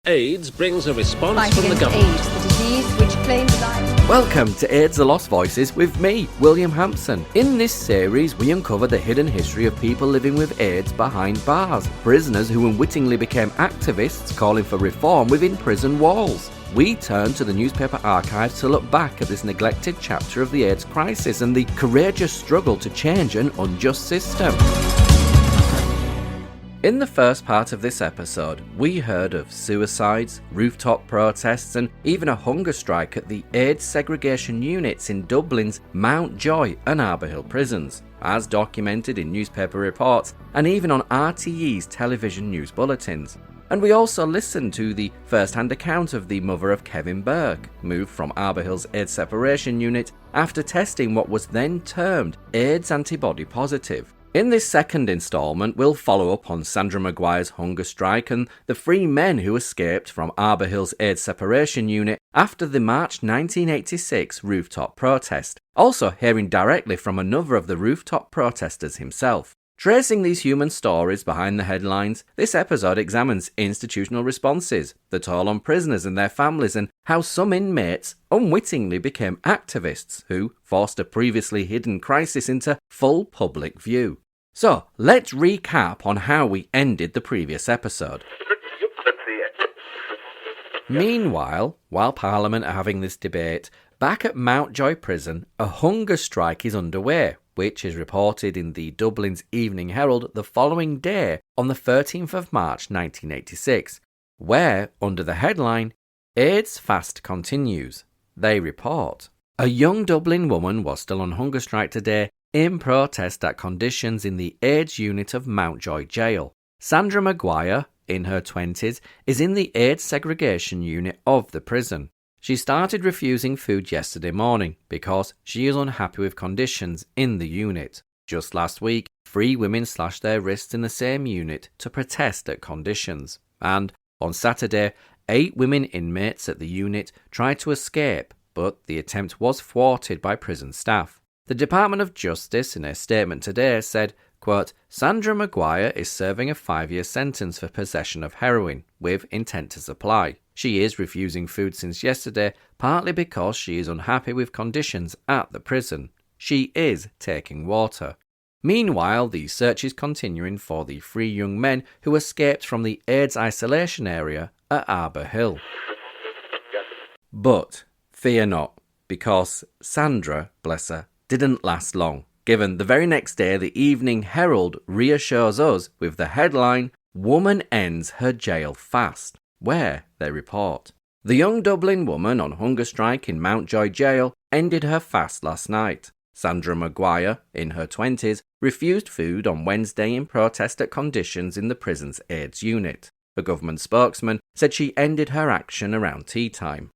AIDS brings a response Fight from the against government. AIDS, the disease which claims life. Welcome to AIDS The Lost Voices with me, William Hampson. In this series, we uncover the hidden history of people living with AIDS behind bars, prisoners who unwittingly became activists calling for reform within prison walls. We turn to the newspaper archives to look back at this neglected chapter of the AIDS crisis and the courageous struggle to change an unjust system. In the first part of this episode, we heard of suicides, rooftop protests, and even a hunger strike at the AIDS segregation units in Dublin's Mountjoy and Arbour prisons, as documented in newspaper reports and even on RTE's television news bulletins. And we also listened to the first-hand account of the mother of Kevin Burke, moved from Arbour AIDS separation unit after testing what was then termed AIDS antibody positive. In this second instalment, we'll follow up on Sandra Maguire's hunger strike and the three men who escaped from Arbour AIDS separation unit after the March 1986 rooftop protest, also hearing directly from another of the rooftop protesters himself. Tracing these human stories behind the headlines, this episode examines institutional responses, the toll on prisoners and their families, and how some inmates unwittingly became activists who forced a previously hidden crisis into full public view. So, let's recap on how we ended the previous episode. Meanwhile, while Parliament are having this debate, back at Mountjoy prison, a hunger strike is underway, which is reported in the Dublin's Evening Herald the following day on the 13th of March 1986, where, under the headline, AIDS Fast Continues, they report, a young Dublin woman was still on hunger strike today in protest at conditions in the AIDS unit of Mountjoy jail. Sandra Maguire, in her 20s, is in the AIDS segregation unit of the prison. She started refusing food yesterday morning because she is unhappy with conditions in the unit. Just last week, 3 women slashed their wrists in the same unit to protest at conditions. And on Saturday, 8 women inmates at the unit tried to escape, but the attempt was thwarted by prison staff. The Department of Justice, in a statement today, said, quote, Sandra Maguire is serving a 5-year sentence for possession of heroin with intent to supply. She is refusing food since yesterday, partly because she is unhappy with conditions at the prison. She is taking water. Meanwhile, the search is continuing for the 3 young men who escaped from the AIDS isolation area at Arbour Hill. But fear not, because Sandra, bless her, didn't last long, given the very next day the Evening Herald reassures us with the headline, Woman Ends Her Jail Fast, where they report, the young Dublin woman on hunger strike in Mountjoy jail ended her fast last night. Sandra Maguire, in her 20s, refused food on Wednesday in protest at conditions in the prison's AIDS unit. A government spokesman said she ended her action around tea time.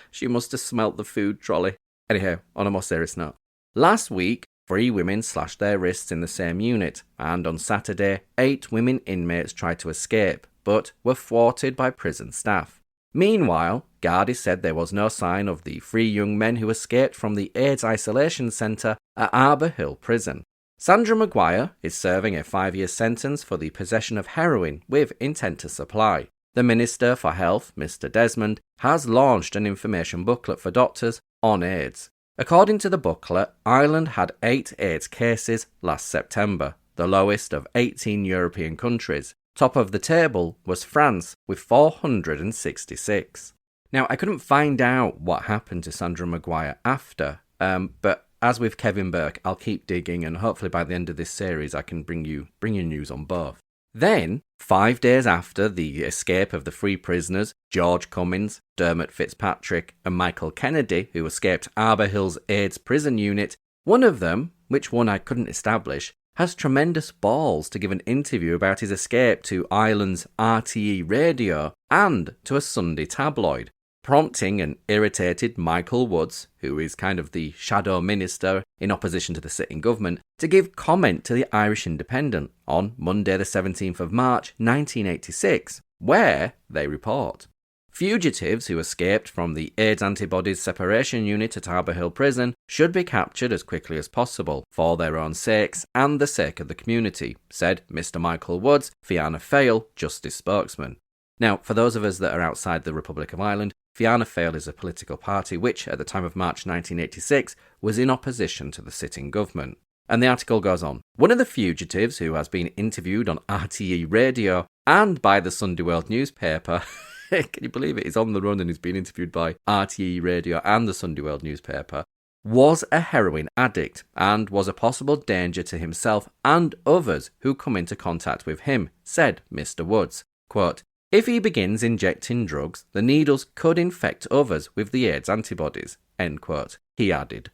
She must have smelt the food trolley. Anyhow, on a more serious note. Last week, 3 women slashed their wrists in the same unit, and on Saturday, 8 women inmates tried to escape, but were thwarted by prison staff. Meanwhile, Gardaí said there was no sign of the 3 young men who escaped from the AIDS isolation centre at Arbour Hill prison. Sandra Maguire is serving a 5-year sentence for the possession of heroin with intent to supply. The Minister for Health, Mr Desmond, has launched an information booklet for doctors on AIDS. According to the booklet, Ireland had 8 AIDS cases last September, the lowest of 18 European countries. Top of the table was France with 466. Now, I couldn't find out what happened to Sandra Maguire after, but as with Kevin Burke, I'll keep digging and hopefully by the end of this series I can bring you news on both. Then, 5 days after the escape of the 3 prisoners, George Cummins, Dermot Fitzpatrick and Michael Kennedy, who escaped Arbour Hill's AIDS prison unit, one of them, which one I couldn't establish, has tremendous balls to give an interview about his escape to Ireland's RTE radio and to a Sunday tabloid, prompting an irritated Michael Woods, who is kind of the shadow minister in opposition to the sitting government, to give comment to the Irish Independent on Monday the 17th of March 1986, where they report, fugitives who escaped from the AIDS antibodies separation unit at Arbour Hill prison should be captured as quickly as possible for their own sakes and the sake of the community, said Mr Michael Woods, Fianna Fáil Justice spokesman. Now, for those of us that are outside the Republic of Ireland, Fianna Fáil is a political party which, at the time of March 1986, was in opposition to the sitting government. And the article goes on. One of the fugitives who has been interviewed on RTE radio and by the Sunday World newspaper, can you believe it? He's on the run and he's been interviewed by RTE radio and the Sunday World newspaper, was a heroin addict and was a possible danger to himself and others who come into contact with him, said Mr. Woods. Quote, if he begins injecting drugs, the needles could infect others with the AIDS antibodies, end quote, he added.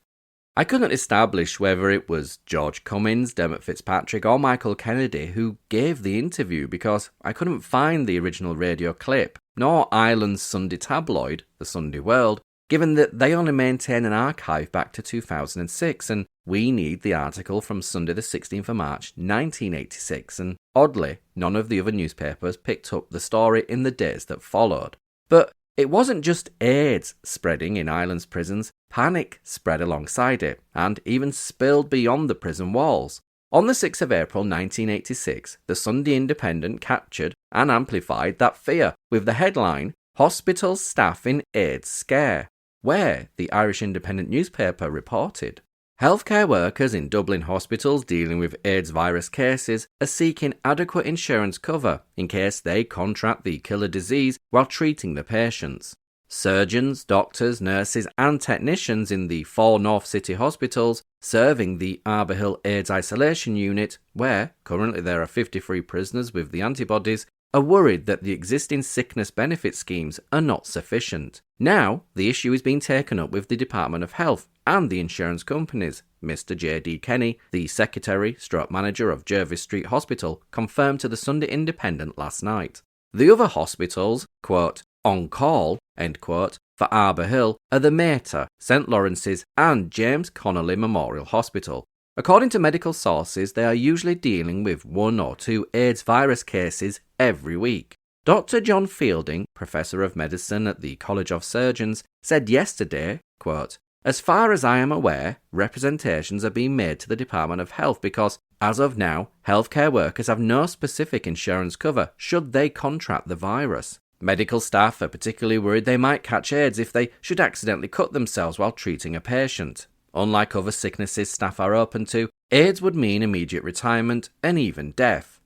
I couldn't establish whether it was George Cummins, Dermot Fitzpatrick or Michael Kennedy who gave the interview because I couldn't find the original radio clip, nor Ireland's Sunday tabloid, the Sunday World, given that they only maintain an archive back to 2006 and we need the article from Sunday the 16th of March 1986 and oddly, none of the other newspapers picked up the story in the days that followed. But it wasn't just AIDS spreading in Ireland's prisons, panic spread alongside it, and even spilled beyond the prison walls. On the 6th of April 1986, the Sunday Independent captured and amplified that fear with the headline, Hospital Staff in AIDS Scare, where the Irish Independent newspaper reported. Healthcare workers in Dublin hospitals dealing with AIDS virus cases are seeking adequate insurance cover in case they contract the killer disease while treating the patients. Surgeons, doctors, nurses and technicians in the 4 North City hospitals serving the Arbour AIDS Isolation Unit, where currently there are 53 prisoners with the antibodies, are worried that the existing sickness benefit schemes are not sufficient. Now, the issue is being taken up with the Department of Health and the insurance companies. Mr. J.D. Kenny, the secretary/manager of Jervis Street Hospital, confirmed to the Sunday Independent last night. The other hospitals, quote, on call, end quote, for Arbour Hill are the Mater, St Lawrence's and James Connolly Memorial Hospital. According to medical sources, they are usually dealing with 1 or 2 AIDS virus cases every week. Dr. John Fielding, Professor of Medicine at the College of Surgeons, said yesterday, quote, as far as I am aware, representations are being made to the Department of Health because, as of now, healthcare workers have no specific insurance cover should they contract the virus. Medical staff are particularly worried they might catch AIDS if they should accidentally cut themselves while treating a patient. Unlike other sicknesses staff are open to, AIDS would mean immediate retirement and even death.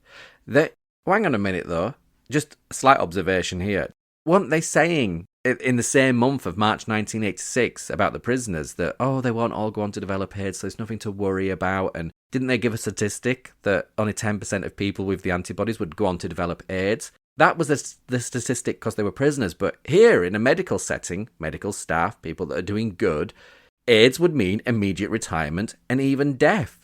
Hang on a minute though, just a slight observation here. Weren't they saying in the same month of March 1986 about the prisoners that, they won't all go on to develop AIDS, so there's nothing to worry about? And didn't they give a statistic that only 10% of people with the antibodies would go on to develop AIDS? That was the statistic because they were prisoners. But here, in a medical setting, medical staff, people that are doing good, AIDS would mean immediate retirement and even death.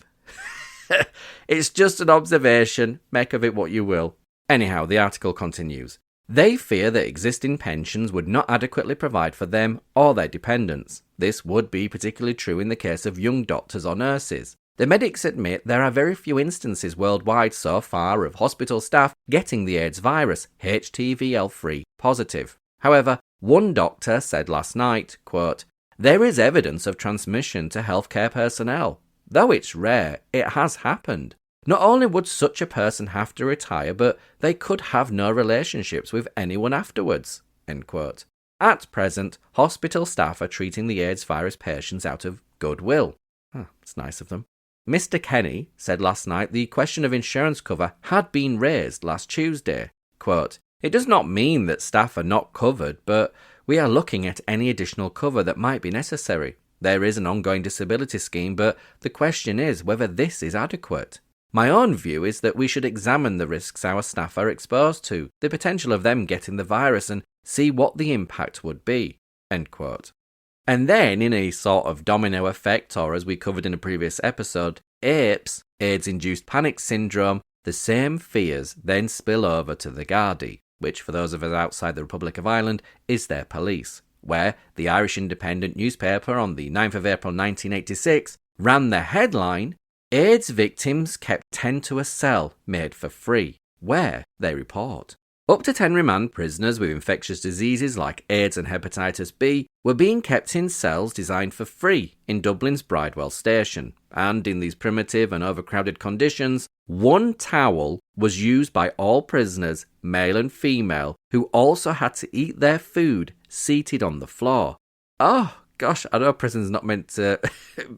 It's just an observation, make of it what you will. Anyhow, the article continues. They fear that existing pensions would not adequately provide for them or their dependents. This would be particularly true in the case of young doctors or nurses. The medics admit there are very few instances worldwide so far of hospital staff getting the AIDS virus, HTVL3 positive. However, one doctor said last night, quote, there is evidence of transmission to healthcare personnel. Though it's rare, it has happened. Not only would such a person have to retire, but they could have no relationships with anyone afterwards. End quote. At present, hospital staff are treating the AIDS virus patients out of goodwill. It's nice of them. Mr. Kenny said last night the question of insurance cover had been raised last Tuesday. Quote, it does not mean that staff are not covered, but we are looking at any additional cover that might be necessary. There is an ongoing disability scheme, but the question is whether this is adequate. My own view is that we should examine the risks our staff are exposed to, the potential of them getting the virus, and see what the impact would be. End quote. And then, in a sort of domino effect, or as we covered in a previous episode, APES, AIDS-induced panic syndrome, the same fears then spill over to the Gardaí, which for those of us outside the Republic of Ireland is their police, where the Irish Independent newspaper on the 9th of April 1986 ran the headline, AIDS victims kept 10 to a cell made for free, where they report. Up to 10 remand prisoners with infectious diseases like AIDS and hepatitis B were being kept in cells designed for free in Dublin's Bridewell station, and in these primitive and overcrowded conditions, one towel was used by all prisoners, male and female, who also had to eat their food seated on the floor. Oh, gosh, I know prison's not meant to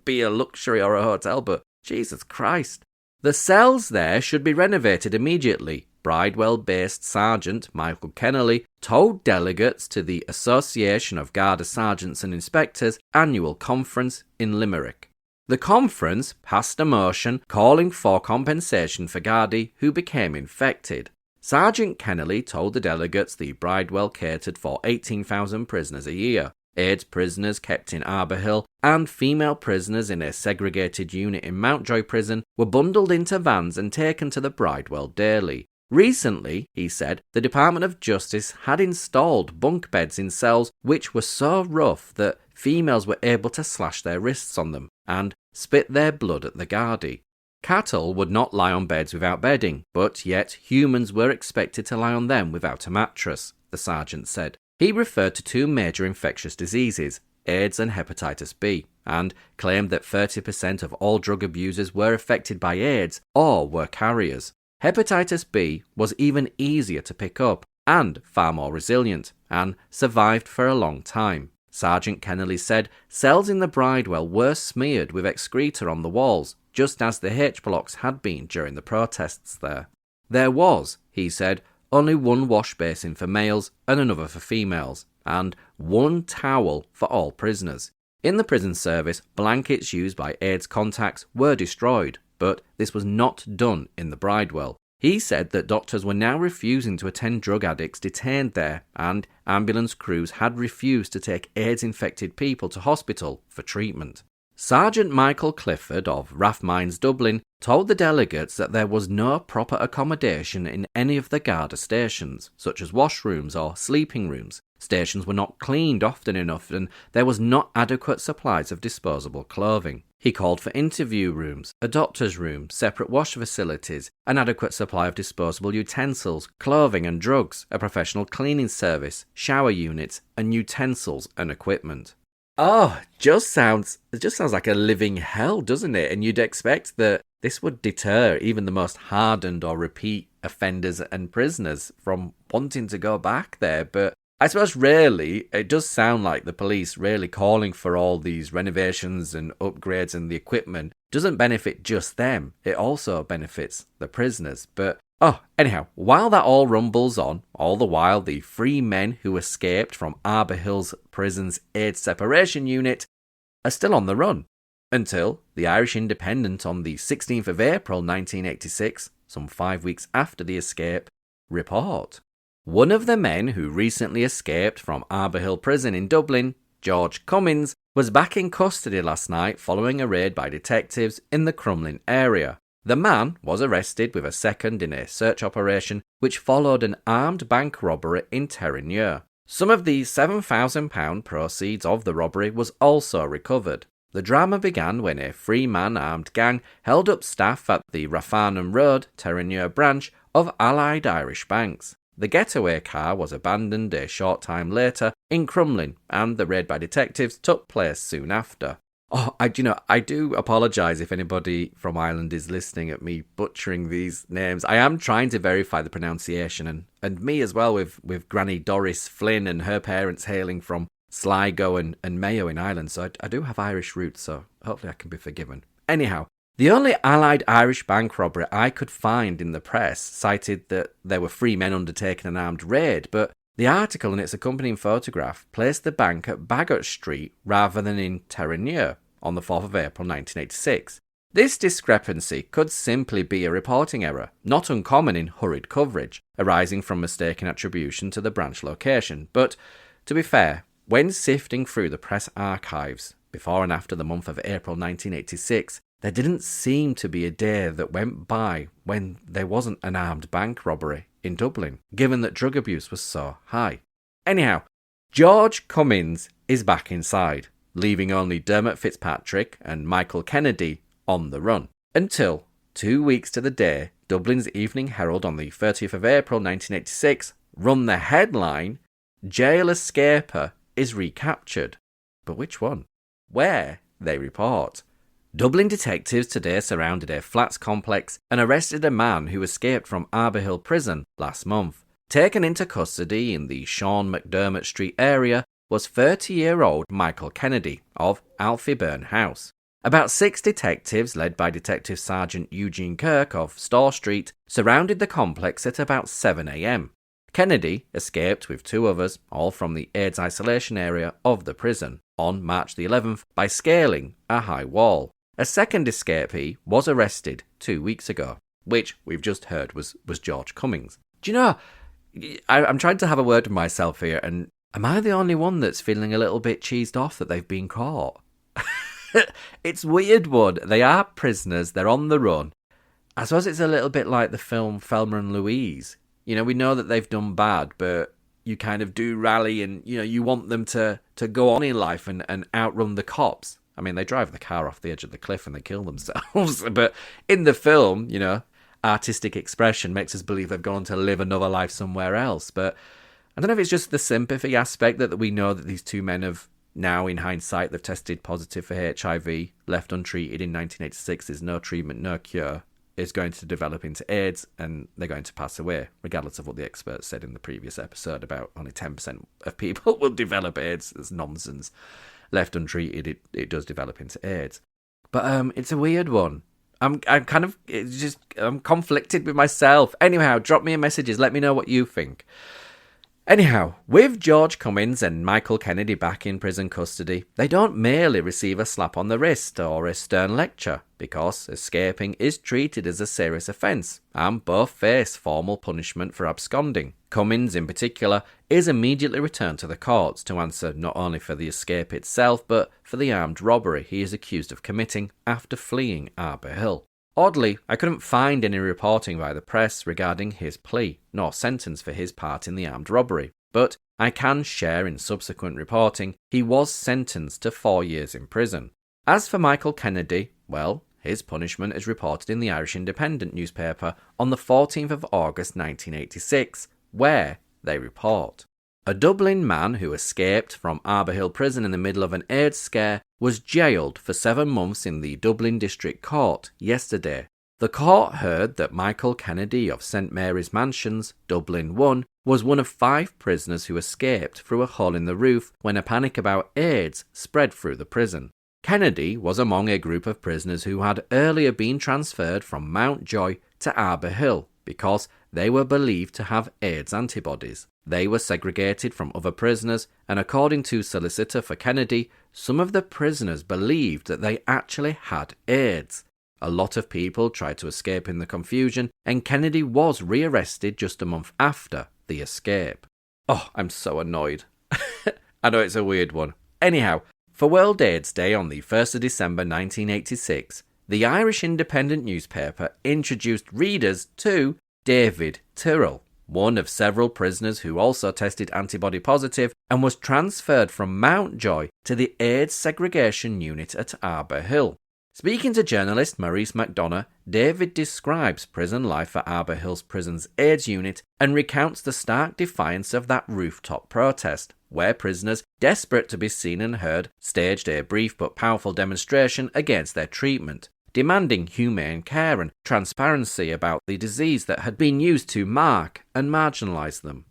be a luxury or a hotel, but Jesus Christ. The cells there should be renovated immediately. Bridewell-based Sergeant Michael Kennelly told delegates to the Association of Garda Sergeants and Inspectors annual conference in Limerick. The conference passed a motion calling for compensation for Gardaí who became infected. Sergeant Kennelly told the delegates the Bridewell catered for 18,000 prisoners a year. AIDS prisoners kept in Arbour and female prisoners in a segregated unit in Mountjoy prison were bundled into vans and taken to the Bridewell daily. Recently, he said, the Department of Justice had installed bunk beds in cells which were so rough that females were able to slash their wrists on them and spit their blood at the Gardaí. Cattle would not lie on beds without bedding, but yet humans were expected to lie on them without a mattress, the sergeant said. He referred to two major infectious diseases, AIDS and hepatitis B, and claimed that 30% of all drug abusers were affected by AIDS or were carriers. Hepatitis B was even easier to pick up and far more resilient, and survived for a long time. Sergeant Kennelly said cells in the Bridewell were smeared with excreta on the walls, just as the H-blocks had been during the protests there. There was, he said, only one wash basin for males and another for females, and one towel for all prisoners. In the prison service, blankets used by AIDS contacts were destroyed, but this was not done in the Bridewell. He said that doctors were now refusing to attend drug addicts detained there, and ambulance crews had refused to take AIDS-infected people to hospital for treatment. Sergeant Michael Clifford of Rathmines, Dublin, told the delegates that there was no proper accommodation in any of the Garda stations, such as washrooms or sleeping rooms. Stations were not cleaned often enough, and there was not adequate supplies of disposable clothing. He called for interview rooms, a doctor's room, separate wash facilities, an adequate supply of disposable utensils, clothing and drugs, a professional cleaning service, shower units, and utensils and equipment. Oh, it just sounds like a living hell, doesn't it? And you'd expect that this would deter even the most hardened or repeat offenders and prisoners from wanting to go back there, but I suppose really, it does sound like the police really calling for all these renovations and upgrades and the equipment doesn't benefit just them, it also benefits the prisoners. But, anyhow, while that all rumbles on, all the while the three men who escaped from Arbour Hills Prison's AIDS separation unit are still on the run, until the Irish Independent on the 16th of April 1986, some 5 weeks after the escape, report. One of the men who recently escaped from Arbour Hill Prison in Dublin, George Cummins, was back in custody last night following a raid by detectives in the Crumlin area. The man was arrested with a second in a search operation which followed an armed bank robbery in Terenure. Some of the £7,000 proceeds of the robbery was also recovered. The drama began when a three-man armed gang held up staff at the Rafarnham Road, Terenure branch of Allied Irish Banks. The getaway car was abandoned a short time later in Crumlin, and the raid by detectives took place soon after. I do apologise if anybody from Ireland is listening at me butchering these names. I am trying to verify the pronunciation, and me as well with Granny Doris Flynn and her parents hailing from Sligo and Mayo in Ireland, so I do have Irish roots, so hopefully I can be forgiven. Anyhow, the only Allied Irish bank robbery I could find in the press cited that there were three men undertaking an armed raid, but the article and its accompanying photograph placed the bank at Bagot Street rather than in Terenure on the 4th of April 1986. This discrepancy could simply be a reporting error, not uncommon in hurried coverage, arising from mistaken attribution to the branch location. But, to be fair, when sifting through the press archives before and after the month of April 1986, there didn't seem to be a day that went by when there wasn't an armed bank robbery in Dublin, given that drug abuse was so high. Anyhow, George Cummins is back inside, leaving only Dermot Fitzpatrick and Michael Kennedy on the run, until 2 weeks to the day Dublin's Evening Herald on the 30th of April 1986 run the headline, "Jail Escaper is Recaptured." But which one? Where? They report. Dublin detectives today surrounded a flats complex and arrested a man who escaped from Arbour Hill prison last month. Taken into custody in the Sean McDermott Street area was 30-year-old Michael Kennedy of Alfie Burn House. About 6 detectives, led by Detective Sergeant Eugene Kirk of Store Street, surrounded the complex at about 7 a.m. Kennedy escaped with 2 others, all from the AIDS isolation area of the prison, on March the 11th by scaling a high wall. A second escapee was arrested 2 weeks ago, which we've just heard was George Cummings. Do you know, I'm trying to have a word with myself here, and am I the only one that's feeling a little bit cheesed off that they've been caught? It's weird one. They are prisoners, they're on the run. I suppose it's a little bit like the film Thelma and Louise. You know, we know that they've done bad, but you kind of do rally and, you know, you want them to go on in life and outrun the cops. I mean, they drive the car off the edge of the cliff and they kill themselves. But in the film, you know, artistic expression makes us believe they've gone on to live another life somewhere else. But I don't know if it's just the sympathy aspect that we know that these 2 men have now, in hindsight, they've tested positive for HIV, left untreated in 1986. There's no treatment, no cure. Is going to develop into AIDS and they're going to pass away, regardless of what the experts said in the previous episode about only 10% of people will develop AIDS. It's nonsense. Left untreated, it does develop into AIDS. But it's a weird one. I'm conflicted with myself. Anyhow, drop me a messages. Let me know what you think. Anyhow, with George Cummings and Michael Kennedy back in prison custody, they don't merely receive a slap on the wrist or a stern lecture, because escaping is treated as a serious offence, and both face formal punishment for absconding. Cummings, in particular, is immediately returned to the courts to answer not only for the escape itself, but for the armed robbery he is accused of committing after fleeing Arbour Hill. Oddly, I couldn't find any reporting by the press regarding his plea, nor sentence for his part in the armed robbery, but I can share in subsequent reporting he was sentenced to 4 years in prison. As for Michael Kennedy, well, his punishment is reported in the Irish Independent newspaper on the 14th of August 1986, where they report: a Dublin man who escaped from Arbour Hill prison in the middle of an AIDS scare was jailed for 7 months in the Dublin District Court yesterday. The court heard that Michael Kennedy of St Mary's Mansions, Dublin 1, was one of 5 prisoners who escaped through a hole in the roof when a panic about AIDS spread through the prison. Kennedy was among a group of prisoners who had earlier been transferred from Mountjoy to Arbour Hill because they were believed to have AIDS antibodies. They were segregated from other prisoners, and according to solicitor for Kennedy, some of the prisoners believed that they actually had AIDS. A lot of people tried to escape in the confusion, and Kennedy was rearrested just a month after the escape. Oh, I'm so annoyed. I know it's a weird one. Anyhow, for World AIDS Day on the 1st of December 1986, the Irish Independent newspaper introduced readers to David Tyrrell, one of several prisoners who also tested antibody positive and was transferred from Mountjoy to the AIDS segregation unit at Arbour Hill. Speaking to journalist Maurice McDonough, David describes prison life at Arbour Hill's prison's AIDS unit and recounts the stark defiance of that rooftop protest, where prisoners, desperate to be seen and heard, staged a brief but powerful demonstration against their treatment, demanding humane care and transparency about the disease that had been used to mark and marginalise them.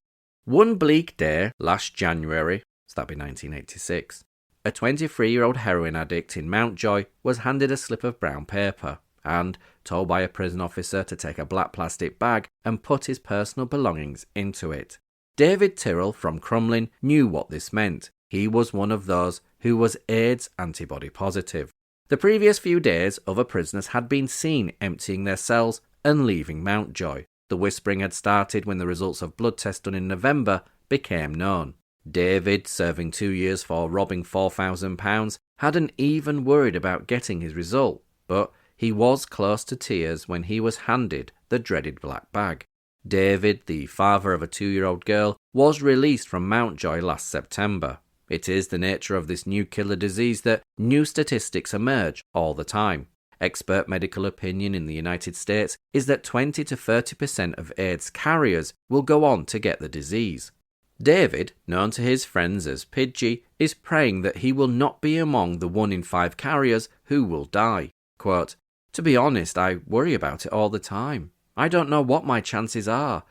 One bleak day last January, so that'd be 1986, a 23-year-old heroin addict in Mountjoy was handed a slip of brown paper and told by a prison officer to take a black plastic bag and put his personal belongings into it. David Tyrrell from Crumlin knew what this meant. He was one of those who was AIDS antibody positive. The previous few days, other prisoners had been seen emptying their cells and leaving Mountjoy. The whispering had started when the results of blood tests done in November became known. David, serving 2 years for robbing £4,000, hadn't even worried about getting his result, but he was close to tears when he was handed the dreaded black bag. David, the father of a 2-year-old girl, was released from Mountjoy last September. It is the nature of this new killer disease that new statistics emerge all the time. Expert medical opinion in the United States is that 20 to 30% of AIDS carriers will go on to get the disease. David, known to his friends as Pidgey, is praying that he will not be among the 1 in 5 carriers who will die. Quote, "To be honest, I worry about it all the time. I don't know what my chances are.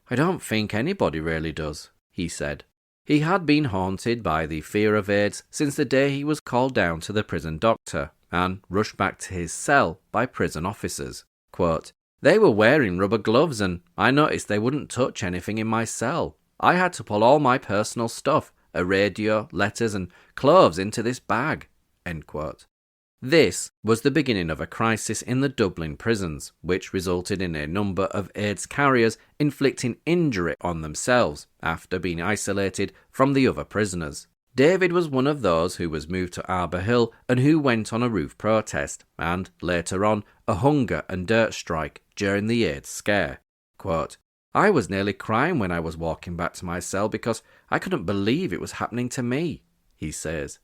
I don't think anybody really does," he said. He had been haunted by the fear of AIDS since the day he was called down to the prison doctor and rushed back to his cell by prison officers. Quote, "They were wearing rubber gloves and I noticed they wouldn't touch anything in my cell. I had to pull all my personal stuff, a radio, letters and clothes into this bag." End quote. This was the beginning of a crisis in the Dublin prisons, which resulted in a number of AIDS carriers inflicting injury on themselves after being isolated from the other prisoners. David was one of those who was moved to Arbour Hill and who went on a roof protest and, later on, a hunger and dirt strike during the AIDS scare. Quote, "I was nearly crying when I was walking back to my cell because I couldn't believe it was happening to me," he says.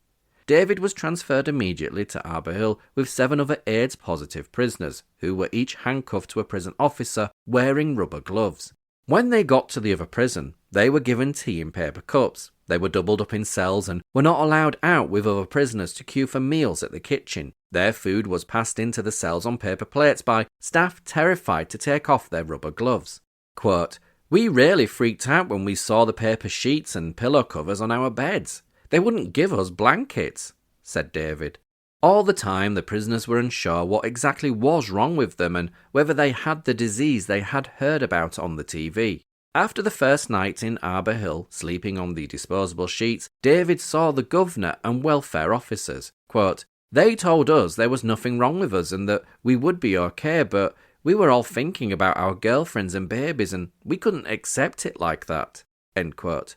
David was transferred immediately to Arbour Hill with 7 other AIDS-positive prisoners, who were each handcuffed to a prison officer wearing rubber gloves. When they got to the other prison, they were given tea in paper cups. They were doubled up in cells and were not allowed out with other prisoners to queue for meals at the kitchen. Their food was passed into the cells on paper plates by staff terrified to take off their rubber gloves. Quote, "We really freaked out when we saw the paper sheets and pillow covers on our beds. They wouldn't give us blankets," said David. All the time, the prisoners were unsure what exactly was wrong with them and whether they had the disease they had heard about on the TV. After the first night in Arbour Hill, sleeping on the disposable sheets, David saw the governor and welfare officers. Quote, "They told us there was nothing wrong with us and that we would be okay, but we were all thinking about our girlfriends and babies and we couldn't accept it like that." End quote.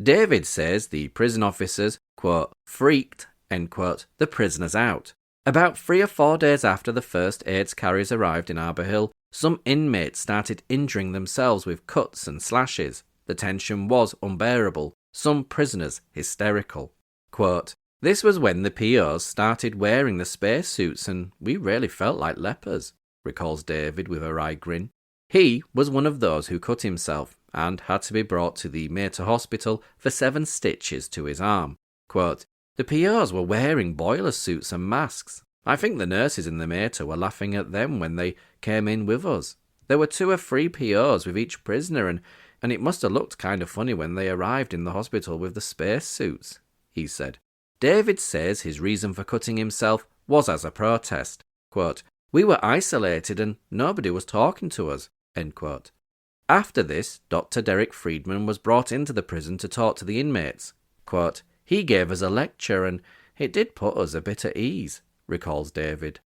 David says the prison officers, quote, "freaked," end quote, the prisoners out. About 3 or 4 days after the first AIDS carriers arrived in Arbour Hill, some inmates started injuring themselves with cuts and slashes. The tension was unbearable, some prisoners hysterical. Quote, "This was when the POs started wearing the spacesuits and we really felt like lepers," recalls David with a wry grin. He was one of those who cut himself and had to be brought to the Mater Hospital for 7 stitches to his arm. Quote, "The POs were wearing boiler suits and masks. I think the nurses in the Mater were laughing at them when they came in with us. There were 2 or 3 POs with each prisoner and it must have looked kind of funny when they arrived in the hospital with the space suits," he said. David says his reason for cutting himself was as a protest. Quote, "We were isolated and nobody was talking to us," end quote. After this, Dr. Derek Friedman was brought into the prison to talk to the inmates. Quote, "He gave us a lecture and it did put us a bit at ease," recalls David.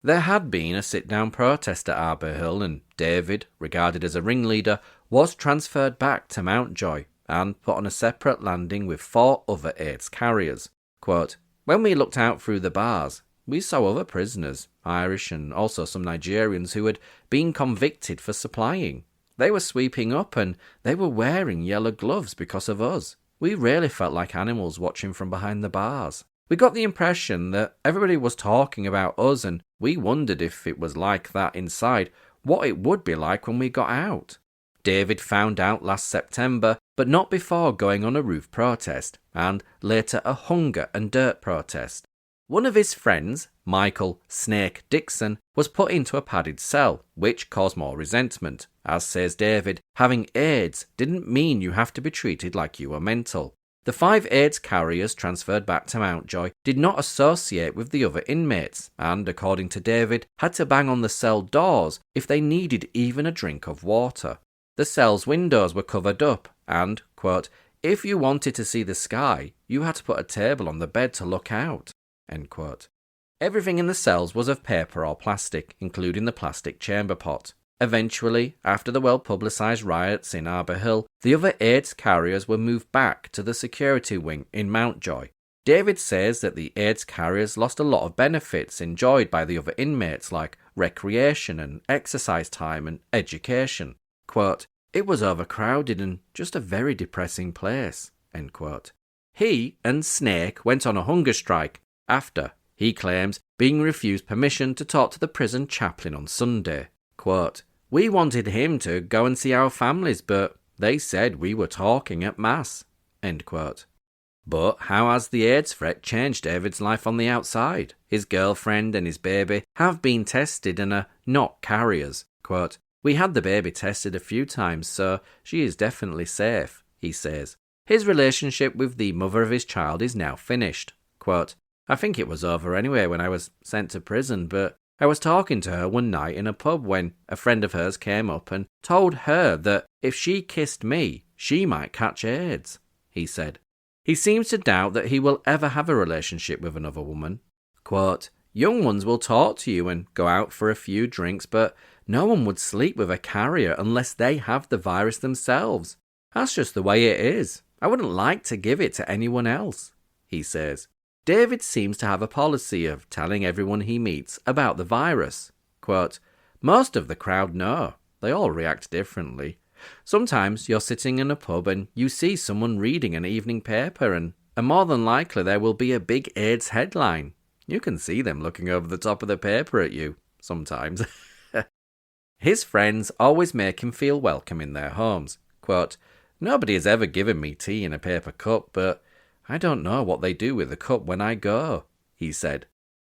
There had been a sit-down protest at Arbour Hill and David, regarded as a ringleader, was transferred back to Mountjoy and put on a separate landing with 4 other AIDS carriers. Quote, "When we looked out through the bars, we saw other prisoners, Irish and also some Nigerians who had been convicted for supplying. They were sweeping up and they were wearing yellow gloves because of us. We really felt like animals watching from behind the bars. We got the impression that everybody was talking about us and we wondered if it was like that inside, what it would be like when we got out." David found out last September, but not before going on a roof protest and later a hunger and dirt protest. One of his friends, Michael Snake Dixon, was put into a padded cell, which caused more resentment. As says David, having AIDS didn't mean you have to be treated like you were mental. The 5 AIDS carriers transferred back to Mountjoy did not associate with the other inmates and, according to David, had to bang on the cell doors if they needed even a drink of water. The cell's windows were covered up and, quote, "if you wanted to see the sky, you had to put a table on the bed to look out." End quote. Everything in the cells was of paper or plastic, including the plastic chamber pot. Eventually, after the well-publicised riots in Arbour Hill, the other AIDS carriers were moved back to the security wing in Mountjoy. David says that the AIDS carriers lost a lot of benefits enjoyed by the other inmates like recreation and exercise time and education. Quote, "It was overcrowded and just a very depressing place." End quote. He and Snake went on a hunger strike. After, He claims being refused permission to talk to the prison chaplain on Sunday. Quote, "We wanted him to go and see our families, but they said we were talking at Mass." End quote. But how has the AIDS threat changed David's life on the outside? His girlfriend and his baby have been tested and are not carriers. Quote, "We had the baby tested a few times, so she is definitely safe," he says. His relationship with the mother of his child is now finished. Quote, "I think it was over anyway when I was sent to prison, but I was talking to her one night in a pub when a friend of hers came up and told her that if she kissed me, she might catch AIDS," he said. He seems to doubt that he will ever have a relationship with another woman. Quote, "Young ones will talk to you and go out for a few drinks, but no one would sleep with a carrier unless they have the virus themselves. That's just the way it is. I wouldn't like to give it to anyone else," he says. David seems to have a policy of telling everyone he meets about the virus. Quote, "Most of the crowd know. They all react differently. Sometimes you're sitting in a pub and you see someone reading an evening paper and more than likely there will be a big AIDS headline. You can see them looking over the top of the paper at you, sometimes." His friends always make him feel welcome in their homes. Quote, "Nobody has ever given me tea in a paper cup, but I don't know what they do with the cup when I go," he said.